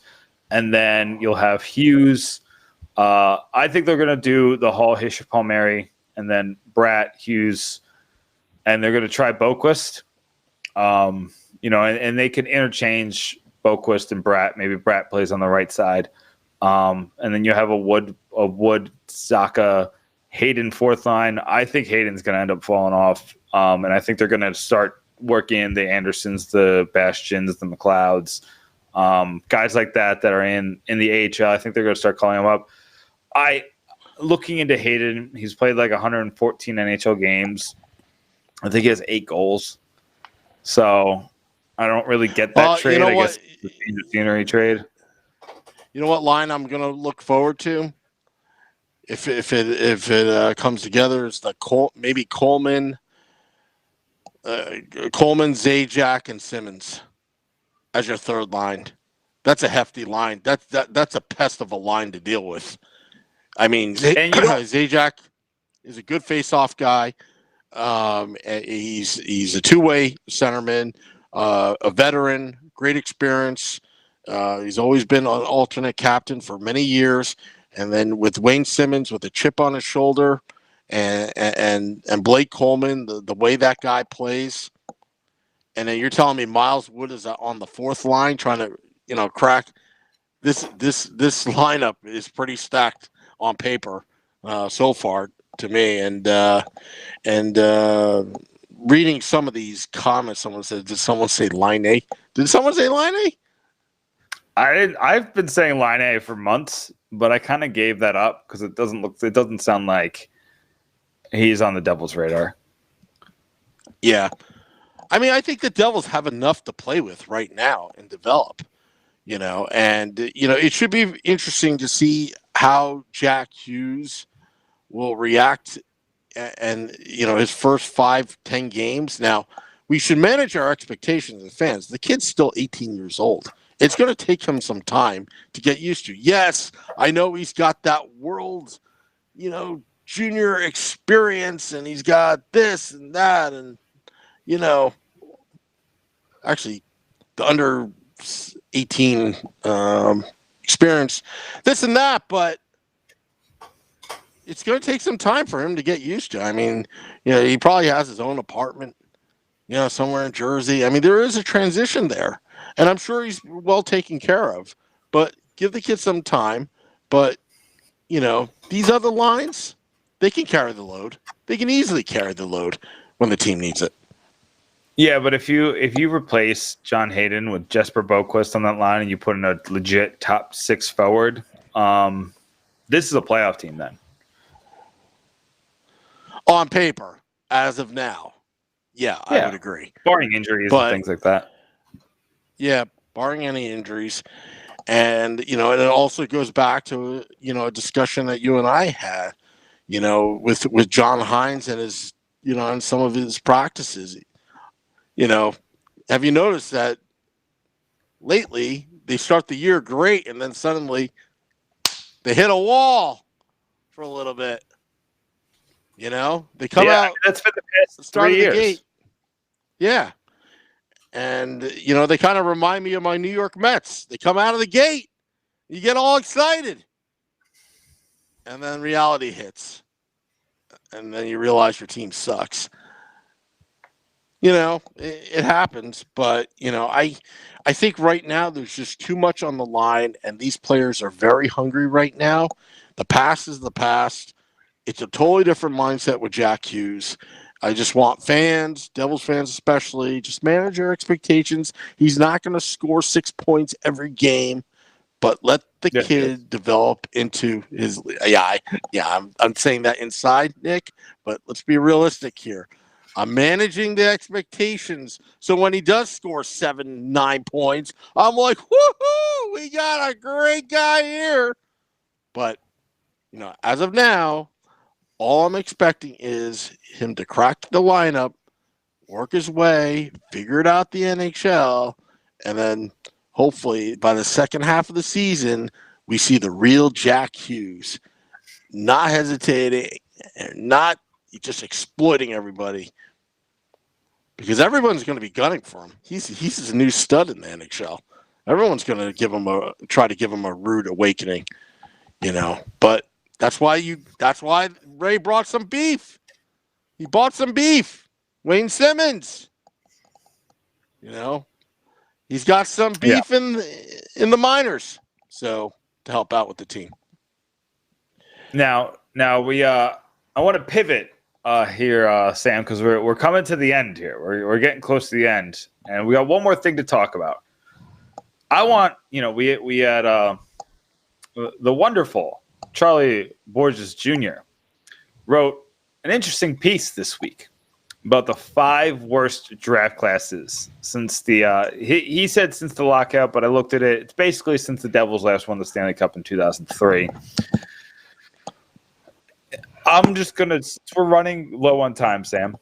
and then you'll have Hughes. I think they're going to do the Hall, Hischer, Palmieri, and then Bratt, Hughes, and they're going to try Boquist. And they can interchange Boquist and Bratt. Maybe Bratt plays on the right side. And then you have a Wood, Zaka, Hayden fourth line. I think Hayden's going to end up falling off. And I think they're going to start working the Andersons, the Bastions, the McLeods, guys like that are in the AHL. I think they're going to start calling them up. Looking into Hayden, he's played like 114 NHL games. I think he has 8 goals. So I don't really get that trade. I guess the scenery trade. You know what line I'm going to look forward to? If it comes together, is maybe Coleman, Zajac, and Simmons as your third line. That's a hefty line. That's a pest of a line to deal with. I mean, Zajac is a good face-off guy. He's a two-way centerman, a veteran, great experience. He's always been an alternate captain for many years. And then with Wayne Simmons with a chip on his shoulder and Blake Coleman, the way that guy plays. And then you're telling me Miles Wood is on the fourth line trying to, crack. This lineup is pretty stacked on paper so far to me. And reading some of these comments, someone said, did someone say Line A? Did someone say Line A? I've been saying Line A for months, but I kind of gave that up because it doesn't sound like he's on the Devils' radar. Yeah. I mean, I think the Devils have enough to play with right now and develop, and, it should be interesting to see how Jack Hughes will react and, his first 5-10 games. Now, we should manage our expectations as fans. The kid's still 18 years old. It's going to take him some time to get used to. Yes, I know he's got that world, junior experience, and he's got this and that, and, actually the under 18 experience, this and that, but it's going to take some time for him to get used to. I mean, he probably has his own apartment, somewhere in Jersey. I mean, there is a transition there. And I'm sure he's well taken care of, but give the kid some time. But these other lines, they can carry the load. They can easily carry the load when the team needs it. Yeah, but if you replace John Hayden with Jesper Boquist on that line and you put in a legit top 6 forward, this is a playoff team then. On paper, as of now, I would agree. Barring injuries and things like that. Yeah, barring any injuries. And, and it also goes back to, a discussion that you and I had, with John Hines and his, and some of his practices. Have you noticed that lately they start the year great and then suddenly they hit a wall for a little bit? They come out. That's been the past 3 years. The gate. Yeah. And, they kind of remind me of my New York Mets. They come out of the gate. You get all excited. And then reality hits. And then you realize your team sucks. It happens. But, I think right now there's just too much on the line. And these players are very hungry right now. The past is the past. It's a totally different mindset with Jack Hughes. I just want fans, Devils fans especially, just manage your expectations. He's not going to score 6 points every game, but let the kid develop into his. I'm saying that inside, Nick, but let's be realistic here. I'm managing the expectations. So when he does score 7, 9 points, I'm like, woohoo, we got a great guy here. But, as of now, all I'm expecting is him to crack the lineup, work his way, figure it out the NHL, and then hopefully by the second half of the season, we see the real Jack Hughes, not hesitating and not just exploiting everybody, because everyone's going to be gunning for him. He's a new stud in the NHL. Everyone's going to try to give him a rude awakening, but. That's why Ray brought some beef. He bought some beef. Wayne Simmons. He's got some beef in the minors. So to help out with the team. Now we I want to pivot here, Sam, because we're coming to the end here. We're getting close to the end, and we got one more thing to talk about. I want we had the wonderful Charlie Borges Jr. wrote an interesting piece this week about the 5 worst draft classes since the he said since the lockout, but I looked at it. It's basically since the Devils last won the Stanley Cup in 2003. I'm just gonna. We're running low on time, Sam.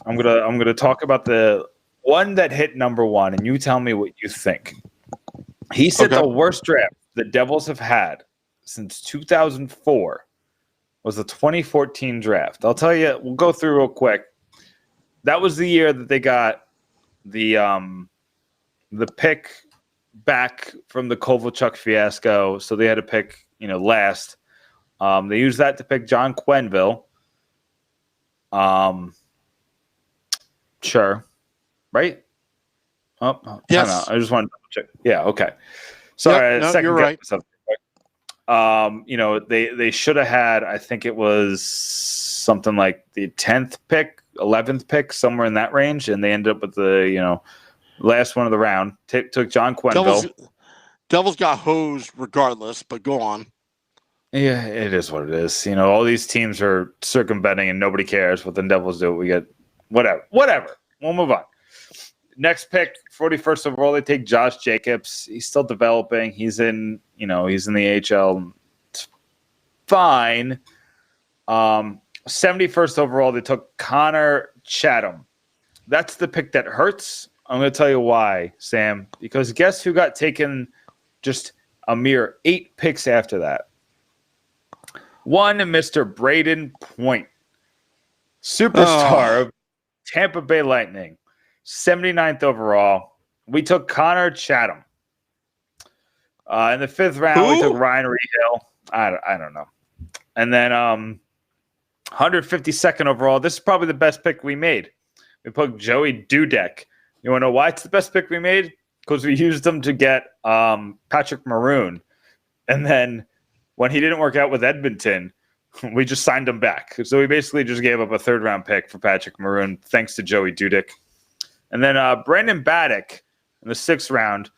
I'm gonna talk about the one that hit number 1, and you tell me what you think. He said the worst draft the Devils have had since 2004 was the 2014 draft. I'll tell you, we'll go through real quick. That was the year that they got the pick back from the Kovalchuk fiasco, so they had to pick, last. They used that to pick John Quenneville. Sure. Right? Oh, yes. I just wanted to check. Yeah, okay. Sorry, you're right. They should have had, I think it was something like the 10th pick, 11th pick, somewhere in that range, and they ended up with the, last one of the round. Took John Quenneville. Devils got hosed regardless, but go on. Yeah, it is what it is. All these teams are circumventing and nobody cares what the Devils do. We get whatever. We'll move on. Next pick, 41st overall, they take Josh Jacobs. He's still developing. He's in the AHL. It's fine. 71st overall, they took Connor Chatham. That's the pick that hurts. I'm going to tell you why, Sam. Because guess who got taken just a mere 8 picks after that? One, Mr. Braden Point, superstar of Tampa Bay Lightning. 79th overall. We took Connor Chatham. In the 5th round, we took Ryan Rehill. I don't know. And then 152nd overall. This is probably the best pick we made. We put Joey Dudek. You want to know why it's the best pick we made? Because we used them to get Patrick Maroon. And then when he didn't work out with Edmonton, we just signed him back. So we basically just gave up a 3rd-round pick for Patrick Maroon, thanks to Joey Dudek. And then Brandon Baddock in the 6th round.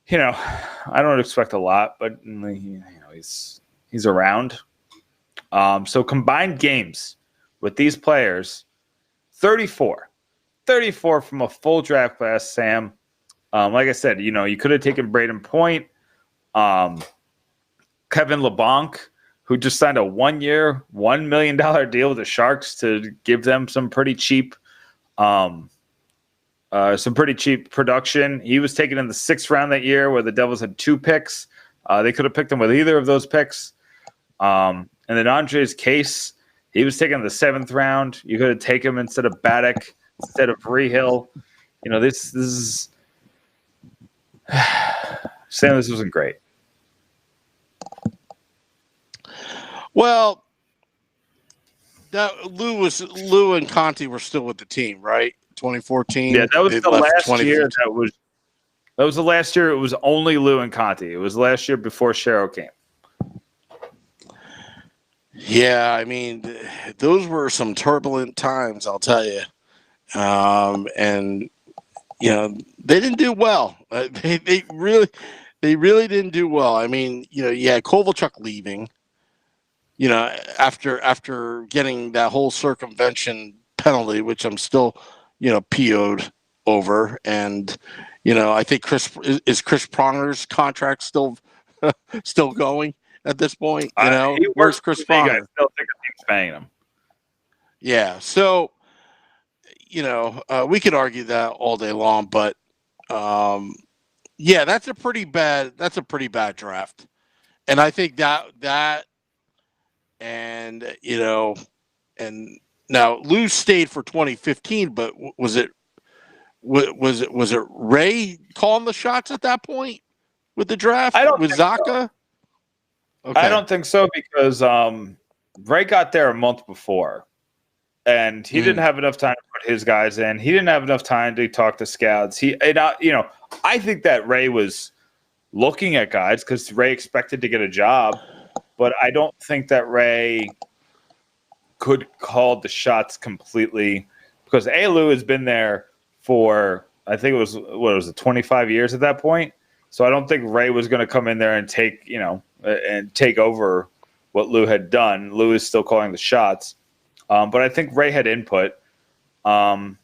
You know, I don't expect a lot, but he's around. So combined games with these players, 34 from a full draft class. Sam, like I said, you could have taken Braden Point, Kevin LeBlanc, who just signed a 1-year, $1 million deal with the Sharks to give them some pretty cheap production. He was taken in the 6th round that year where the Devils had 2 picks. They could have picked him with either of those picks. And then Andres Case, he was taken in the 7th round. You could have taken him instead of Baddock, instead of Rehill. This is Sam, this wasn't great. Well, Lou and Conti were still with the team, right? 2014. Yeah, that was the last year. That was the last year. It was only Lou and Conti. It was the last year before Shero came. Yeah, I mean, those were some turbulent times, I'll tell you. And they didn't do well. They really didn't do well. I mean, you had Kovalchuk leaving. After getting that whole circumvention penalty, which I'm still, PO'd over. And, I think Chris Pronger's contract still going at this point. Where's Chris Pronger? I still think he's paying him. Yeah. So, we could argue that all day long, but that's a pretty bad draft. And I think that and and now Lou stayed for 2015, but was it Ray calling the shots at that point with the draft? With Zaka? So. Okay. I don't think so because Ray got there a month before, and he didn't have enough time to put his guys in. He didn't have enough time to talk to scouts. I think that Ray was looking at guys because Ray expected to get a job. But I don't think that Ray could call the shots completely because Lou has been there for, I think it was, 25 years at that point. So I don't think Ray was going to come in there and take over what Lou had done. Lou is still calling the shots. But I think Ray had input, and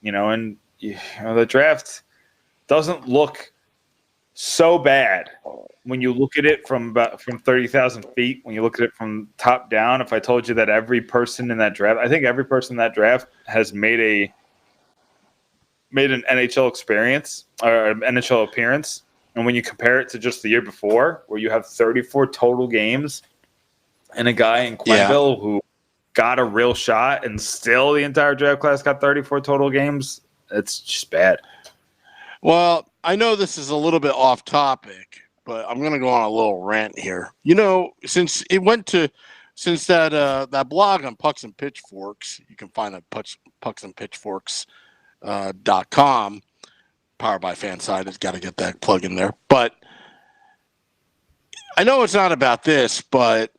the draft doesn't look so bad when you look at it from 30,000 feet. When you look at it from top down, if I told you that every person in that draft, I think every person in that draft has made an NHL experience or an NHL appearance, and when you compare it to just the year before, where you have 34 total games, and a guy in Quenneville who got a real shot, and still the entire draft class got 34 total games, it's just bad. Well, I know this is a little bit off topic, but I'm going to go on a little rant here. Since that blog on Pucks and Pitchforks, you can find it at pucksandpitchforks.com. Powered by Fanside. It's got to get that plug in there. But I know it's not about this, but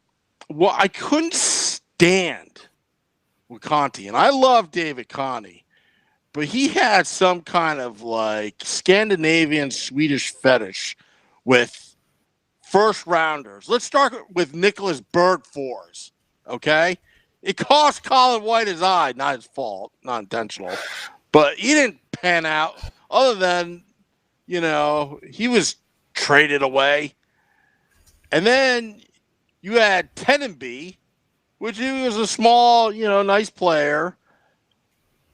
what I couldn't stand with Conti, and I love David Conti, but he had some kind of like Scandinavian Swedish fetish with first rounders. Let's start with Nicholas Bergfors. Okay, it cost Colin White his eye, not his fault, not intentional, but he didn't pan out. Other than, he was traded away, and then you had Tenenby, which he was a small, nice player.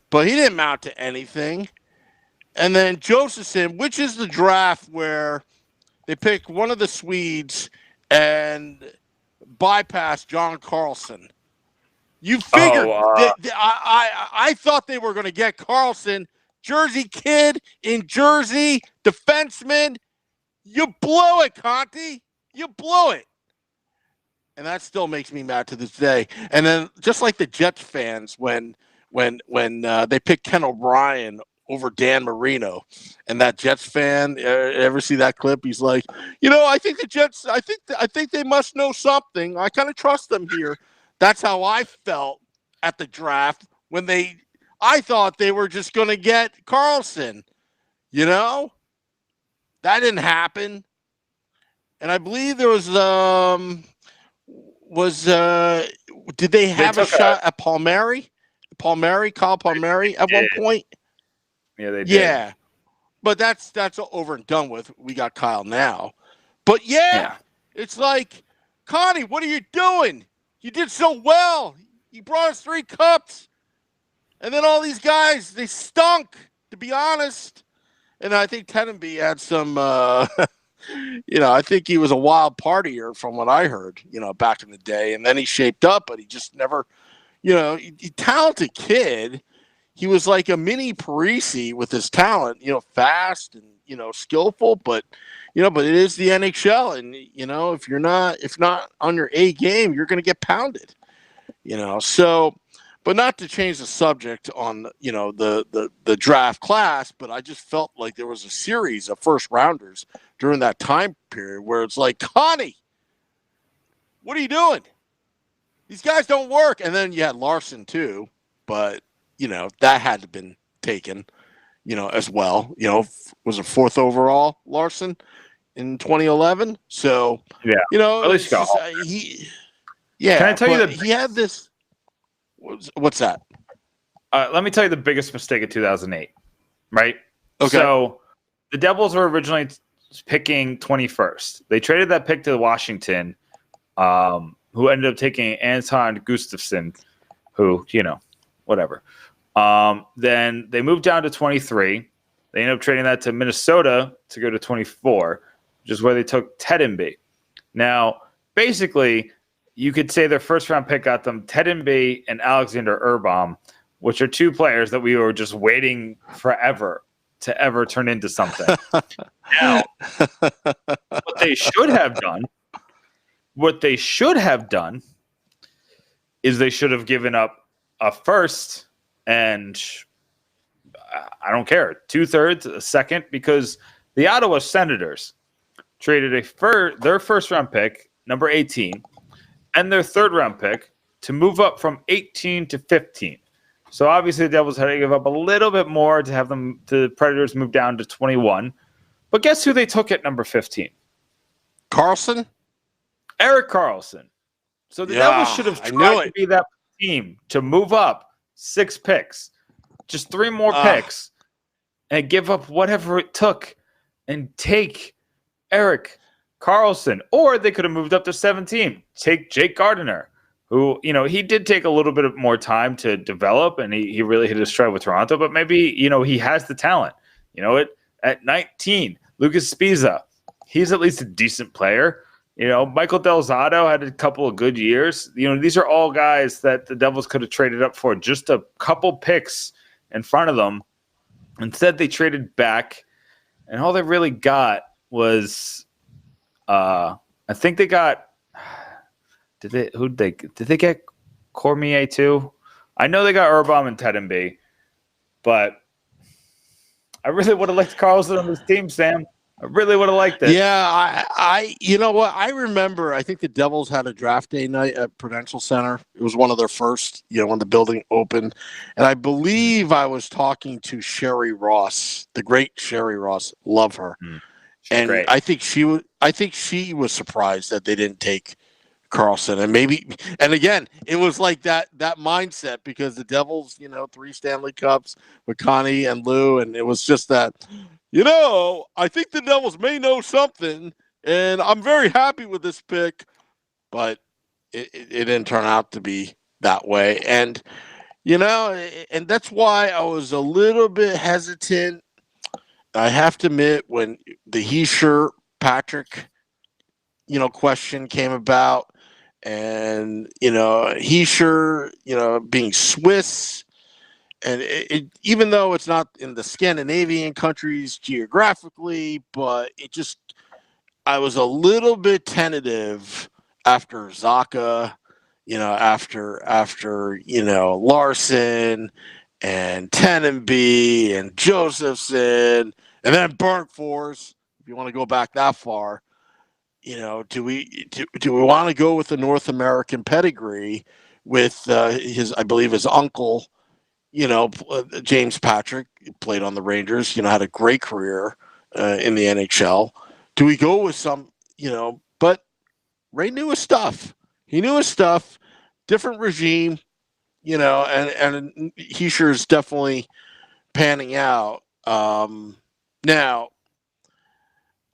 But he didn't amount to anything. And then Josephson, which is the draft where they pick one of the Swedes and bypass John Carlson. You figured I thought they were going to get Carlson, Jersey kid in Jersey, defenseman. You blew it, Conti. You blew it. And that still makes me mad to this day. And then just like the Jets fans when they picked Ken O'Brien over Dan Marino. And that Jets fan, ever see that clip? He's like, I think the Jets, I think they must know something. I kind of trust them here. That's how I felt at the draft when I thought they were just going to get Carlson. That didn't happen. And I believe there was did they have a shot at Palmieri? Kyle Palmieri at one point? Yeah, they did. Yeah. But that's over and done with. We got Kyle now. But it's like, Connie, what are you doing? You did so well. You brought us 3 cups. And then all these guys, they stunk, to be honest. And I think Tenenby had some I think he was a wild partier from what I heard, back in the day. And then he shaped up, but he just never, talented kid. He was like a mini Parisi with his talent, fast and, skillful, but it is the NHL. And, if not on your A game, you're going to get pounded, so, but not to change the subject on, the draft class, but I just felt like there was a series of first rounders during that time period where it's like, Connie, what are you doing? These guys don't work. And then you had Larson too, but that had to have been taken, as well. Was it 4th overall Larson in 2011? So, yeah, at least just, Can I tell you he had this? What's that? Let me tell you the biggest mistake of 2008. Right. Okay. So the Devils were originally picking 21st. They traded that pick to Washington, who ended up taking Anton Gustafsson, who, whatever. Then they moved down to 23. They ended up trading that to Minnesota to go to 24, which is where they took Tenenby. Now, basically, you could say their first round pick got them Tenenby and Alexander Urban, which are 2 players that we were just waiting forever to ever turn into something. Now, what they should have done is they should have given up a first and I don't care, 2/3, a second, because the Ottawa Senators traded their first round pick, number 18, and their 3rd round pick to move up from 18 to 15. So obviously the Devils had to give up a little bit more to have the Predators move down to 21. But guess who they took at number 15? Carlson? Erik Karlsson. So the Devils should have tried to be that team to move up 6 picks, just 3 more picks, and give up whatever it took and take Erik Karlsson. Or they could have moved up to 17, take Jake Gardiner, who, he did take a little bit more time to develop, and he really hit his stride with Toronto, but maybe, he has the talent. At 19, Lucas Spiza, he's at least a decent player. Michael Del Zotto had a couple of good years. These are all guys that the Devils could have traded up for just a couple picks in front of them. Instead, they traded back, and all they really got was, I think they got. Did they get Cormier too? I know they got Urban and Tenenby, but I really would have liked Karlsson on this team, Sam. I really would have liked it. Yeah, I you know what? I remember, I think the Devils had a draft day night at Prudential Center. It was one of their first, when the building opened. And I believe I was talking to Sherry Ross, the great Sherry Ross. Love her. And great. I think she was surprised that they didn't take Karlsson. And again, it was like that mindset because the Devils, 3 Stanley Cups with Connie and Lou, and it was just that, I think the Devils may know something, and I'm very happy with this pick, but it didn't turn out to be that way. And, and that's why I was a little bit hesitant. I have to admit, when the Hischier Patrick, question came about, and, Hischier, being Swiss, and even though it's not in the Scandinavian countries geographically, but I was a little bit tentative after Zaka, after Larson, and Tenenby and Josephson and then Burkforce, if you want to go back that far. Do we want to go with the North American pedigree with I believe his uncle, James Patrick played on the Rangers, had a great career in the NHL. Do we go with some, but Ray knew his stuff. He knew his stuff, different regime, and he sure is definitely panning out. Now,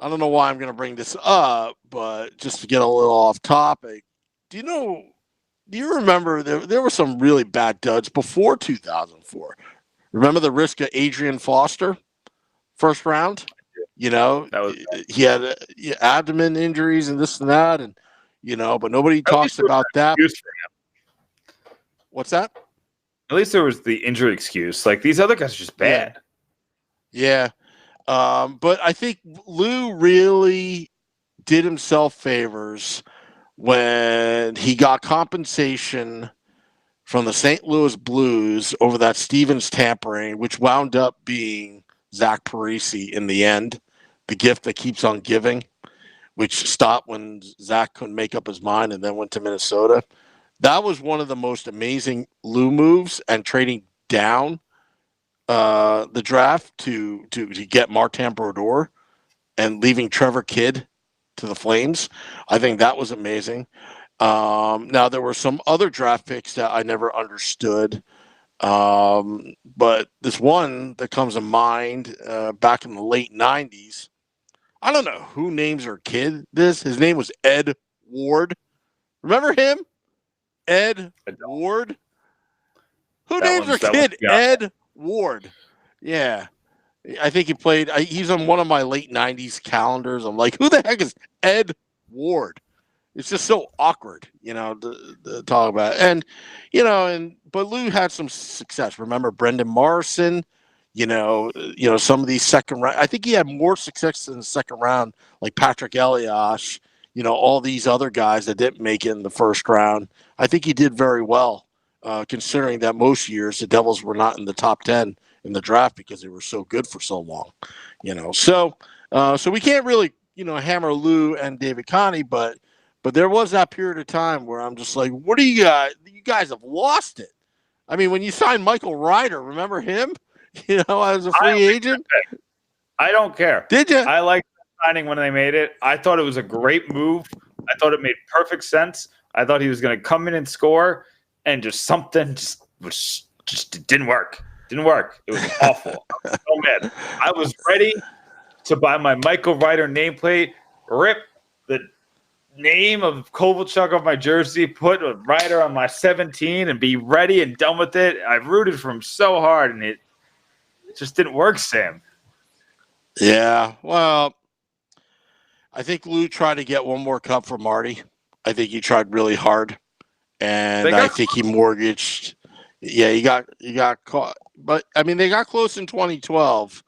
I don't know why I'm going to bring this up, but just to get a little off topic, do you remember there were some really bad duds before 2004? Remember the risk of Adrian Foster, first round? That was He had abdomen injuries and this and that, and but nobody talks about that. What's that? At least there was the injury excuse. Like, these other guys are just bad. Yeah. But I think Lou really did himself favors when he got compensation from the St. Louis Blues over that Stevens tampering, which wound up being Zach Parise in the end, the gift that keeps on giving, which stopped when Zach couldn't make up his mind and then went to Minnesota. That was one of the most amazing Lou moves, and trading down the draft to get Martin Brodeur and leaving Trevor Kidd to the Flames. I think that was amazing. Now, there were some other draft picks that I never understood, but this one that comes to mind back in the late 90s, I don't know who names their kid this. His name was Ed Ward. Remember him? Ed Ward? Who names their kid Ed Ward? Yeah. I think he played. He's on one of my late 90s calendars. I'm like, who the heck is Ed Ward? It's just so awkward, to talk about. And, but Lou had some success. Remember Brendan Morrison? Some of these second round. I think he had more success in the second round, like Patrick Elias, all these other guys that didn't make it in the first round. I think he did very well, considering that most years the Devils were not in the top 10 in the draft because they were so good for so long, So we can't really, hammer Lou and David Connie, but there was that period of time where I'm just like, what do you guys? You guys have lost it. I mean, when you signed Michael Ryder, remember him? As a free agent. I don't care. Did you? I liked signing when they made it. I thought it was a great move. I thought it made perfect sense. I thought he was going to come in and score, and something just didn't work. Didn't work. It was awful. I was so mad. I was ready to buy my Michael Ryder nameplate, rip the name of Kovalchuk on my jersey, put a Ryder on my 17, and be ready and done with it. I rooted for him so hard, and it just didn't work, Sam. Yeah, well, I think Lou tried to get one more cup for Marty. I think he tried really hard, and I think he mortgaged. Yeah, he got caught, but I mean they got close in 2012,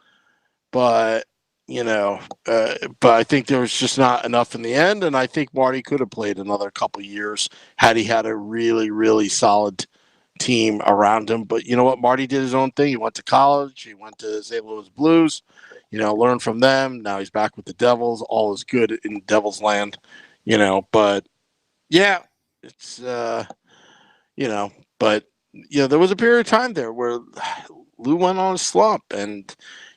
but but I think there was just not enough in the end, and I think Marty could have played another couple years had he had a really, really solid team around him. But you know what? Marty did his own thing. He went to college. He went to St. Louis Blues, learned from them. Now he's back with the Devils. All is good in Devils land, but yeah, it's, but, there was a period of time there where Lou went on a slump and,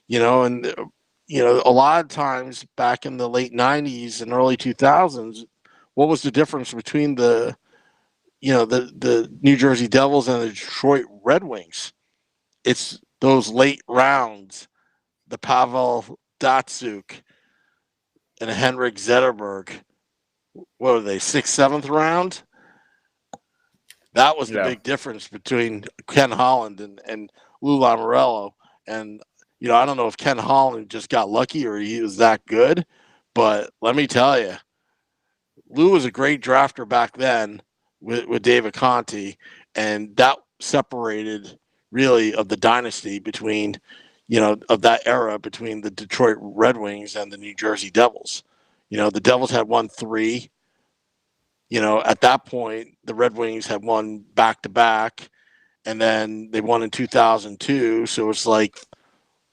a lot of times back in the late 90s and early 2000s, what was the difference between the New Jersey Devils and the Detroit Red Wings? It's those late rounds, the Pavel Datsyuk and Henrik Zetterberg. What were they, 6th, 7th round? That was the big difference between Ken Holland and Lou Lamoriello. And, I don't know if Ken Holland just got lucky or he was that good, but let me tell you, Lou was a great drafter back then with David Conti, and that separated really of the dynasty between, of that era between the Detroit Red Wings and the New Jersey Devils. The Devils had won 3. At that point, the Red Wings had won back-to-back, and then they won in 2002. So it's like,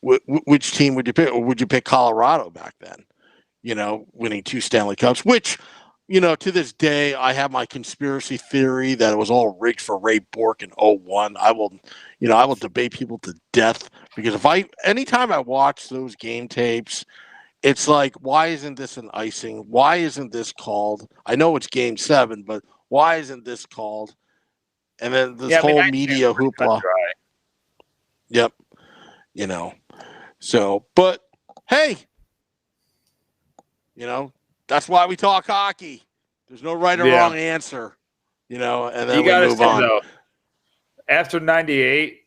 which team would you pick? Or would you pick Colorado back then? Winning 2 Stanley Cups, which, to this day, I have my conspiracy theory that it was all rigged for Ray Bourque in 01. I will debate people to death because anytime I watch those game tapes, it's like, why isn't this an icing? Why isn't this called? I know it's Game 7, but why isn't this called? And then this whole media hoopla. Yep. So, but hey, that's why we talk hockey. There's no right or wrong answer, and then we move on. Though, after 98,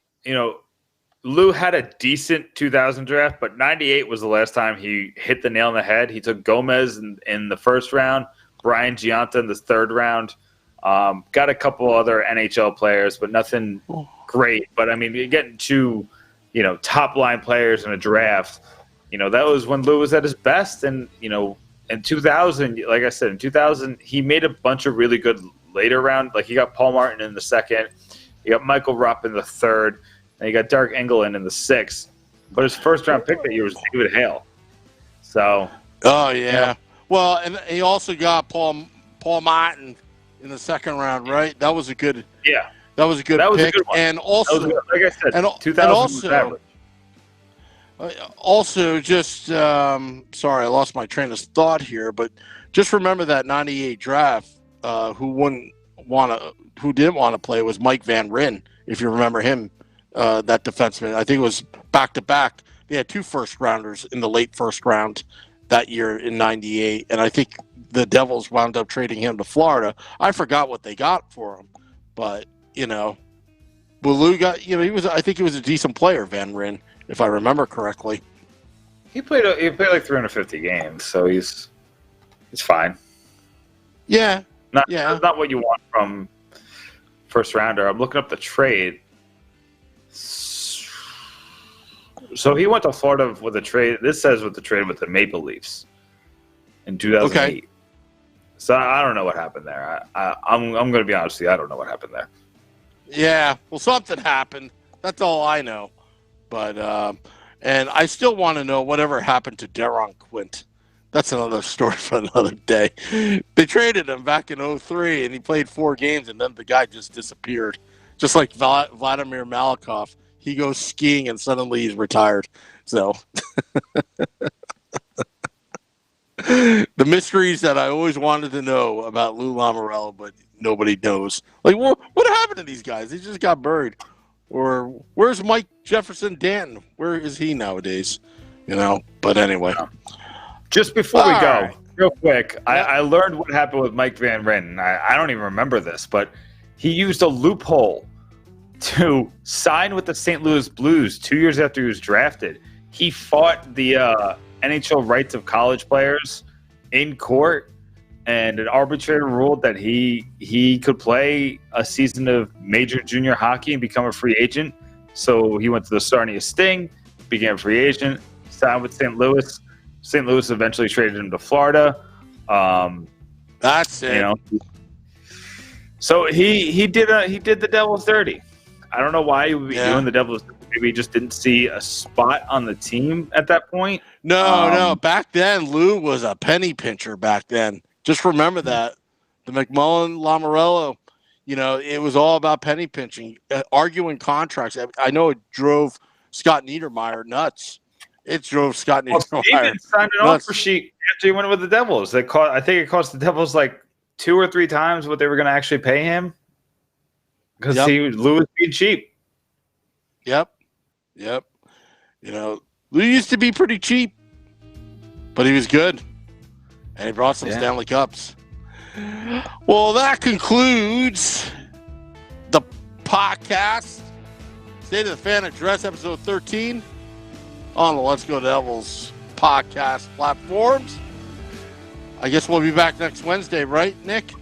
Lou had a decent 2000 draft, but 98 was the last time he hit the nail on the head. He took Gomez in the first round, Brian Giunta in the third round. Got a couple other NHL players, but nothing great. But, I mean, you're getting 2, top-line players in a draft. That was when Lou was at his best. And, in 2000, like I said, in 2000, he made a bunch of really good later round. Like, he got Paul Martin in the second. He got Michael Rupp in the third. And you got Derek Engelland in the 6th. But his first-round pick that year was David Hale. So. Oh, yeah. Well, and he also got Paul Martin in the second round, right? That was a good. Yeah. That was a good pick. A good one. And also, like I said, 2000 also, just sorry, I lost my train of thought here, but just remember that '98 draft. Who didn't want to play was Mike Van Ryn, if you remember him. That defenseman. I think it was back-to-back. They had 2 first-rounders in the late first round that year in '98, and I think the Devils wound up trading him to Florida. I forgot what they got for him, but, Lou got, I think he was a decent player, Van Ryn, if I remember correctly. He played like 350 games, so he's fine. Yeah. Not what you want from first rounder. I'm looking up the trade. So he went to Florida with a trade. This says with the trade with the Maple Leafs in 2008. Okay. So I don't know what happened there. I'm going to be honest with you. I don't know what happened there. Yeah. Well, something happened. That's all I know. But and I still want to know whatever happened to Deron Quint. That's another story for another day. They traded him back in 2003, and he played 4 games, and then the guy just disappeared. Just like Vladimir Malakhov. He goes skiing, and suddenly he's retired. So the mysteries that I always wanted to know about Lou Lamoriello, but nobody knows. Like, what happened to these guys? They just got buried. Or where's Mike Jefferson Danton? Where is he nowadays? But anyway. Just before we go, real quick, I learned what happened with Mike Van Ryn. I don't even remember this, but he used a loophole to sign with the St. Louis Blues 2 years after he was drafted. He fought the NHL rights of college players in court, and an arbitrator ruled that he could play a season of major junior hockey and become a free agent. So he went to the Sarnia Sting, became a free agent, signed with St. Louis. St. Louis eventually traded him to Florida. That's it. So he did the Devils dirty. I don't know why he would be doing the Devils. Maybe he just didn't see a spot on the team at that point. No. Back then, Lou was a penny pincher back then. Just remember that. The McMullen, Lamoriello, it was all about penny pinching, arguing contracts. I know it drove Scott Niedermayer nuts. It drove Scott Niedermayer Steven signed an offer sheet after he went with the Devils. I think it cost the Devils like 2 or 3 times what they were going to actually pay him. Because Lou was being cheap. Yep. Lou used to be pretty cheap, but he was good. And he brought some Stanley Cups. Well, that concludes the podcast. State of the Fan Address, episode 13, on the Let's Go Devils podcast platforms. I guess we'll be back next Wednesday, right, Nick?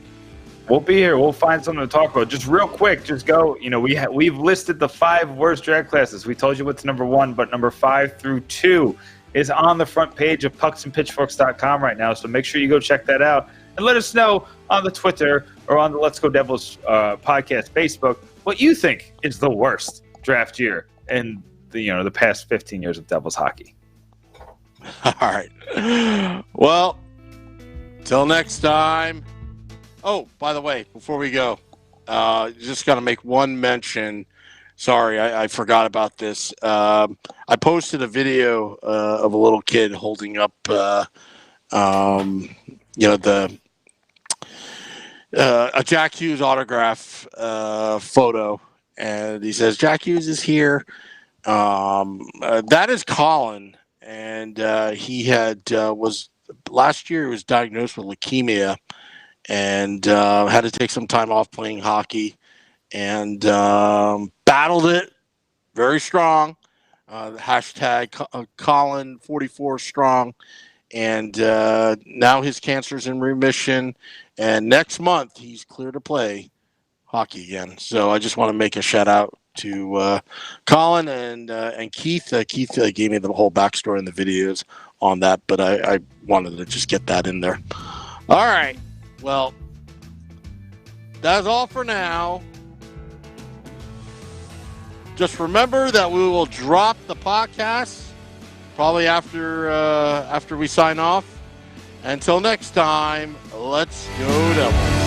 We'll be here. We'll find something to talk about. Just real quick, just go. We've listed the 5 worst drag classes. We told you what's number 1, but number 5 through 2 is on the front page of pucksandpitchforks.com right now. So make sure you go check that out and let us know on the Twitter or on the Let's Go Devils podcast Facebook what you think is the worst draft year in the past 15 years of Devils hockey. All right. Well, till next time. Oh, by the way, before we go, just got to make one mention. Sorry, I forgot about this. I posted a video of a little kid holding up, a Jack Hughes autograph photo, and he says Jack Hughes is here. That is Colin, and he was last year. He was diagnosed with leukemia, and had to take some time off playing hockey, and battled it very strong. Hashtag Colin44 strong, and now his cancer's in remission, and next month he's clear to play hockey again. So I just want to make a shout out to Colin and Keith. Keith gave me the whole backstory in the videos on that, but I wanted to just get that in there. All right. Well, that's all for now. Just remember that we will drop the podcast probably after we sign off. Until next time, let's go Devils.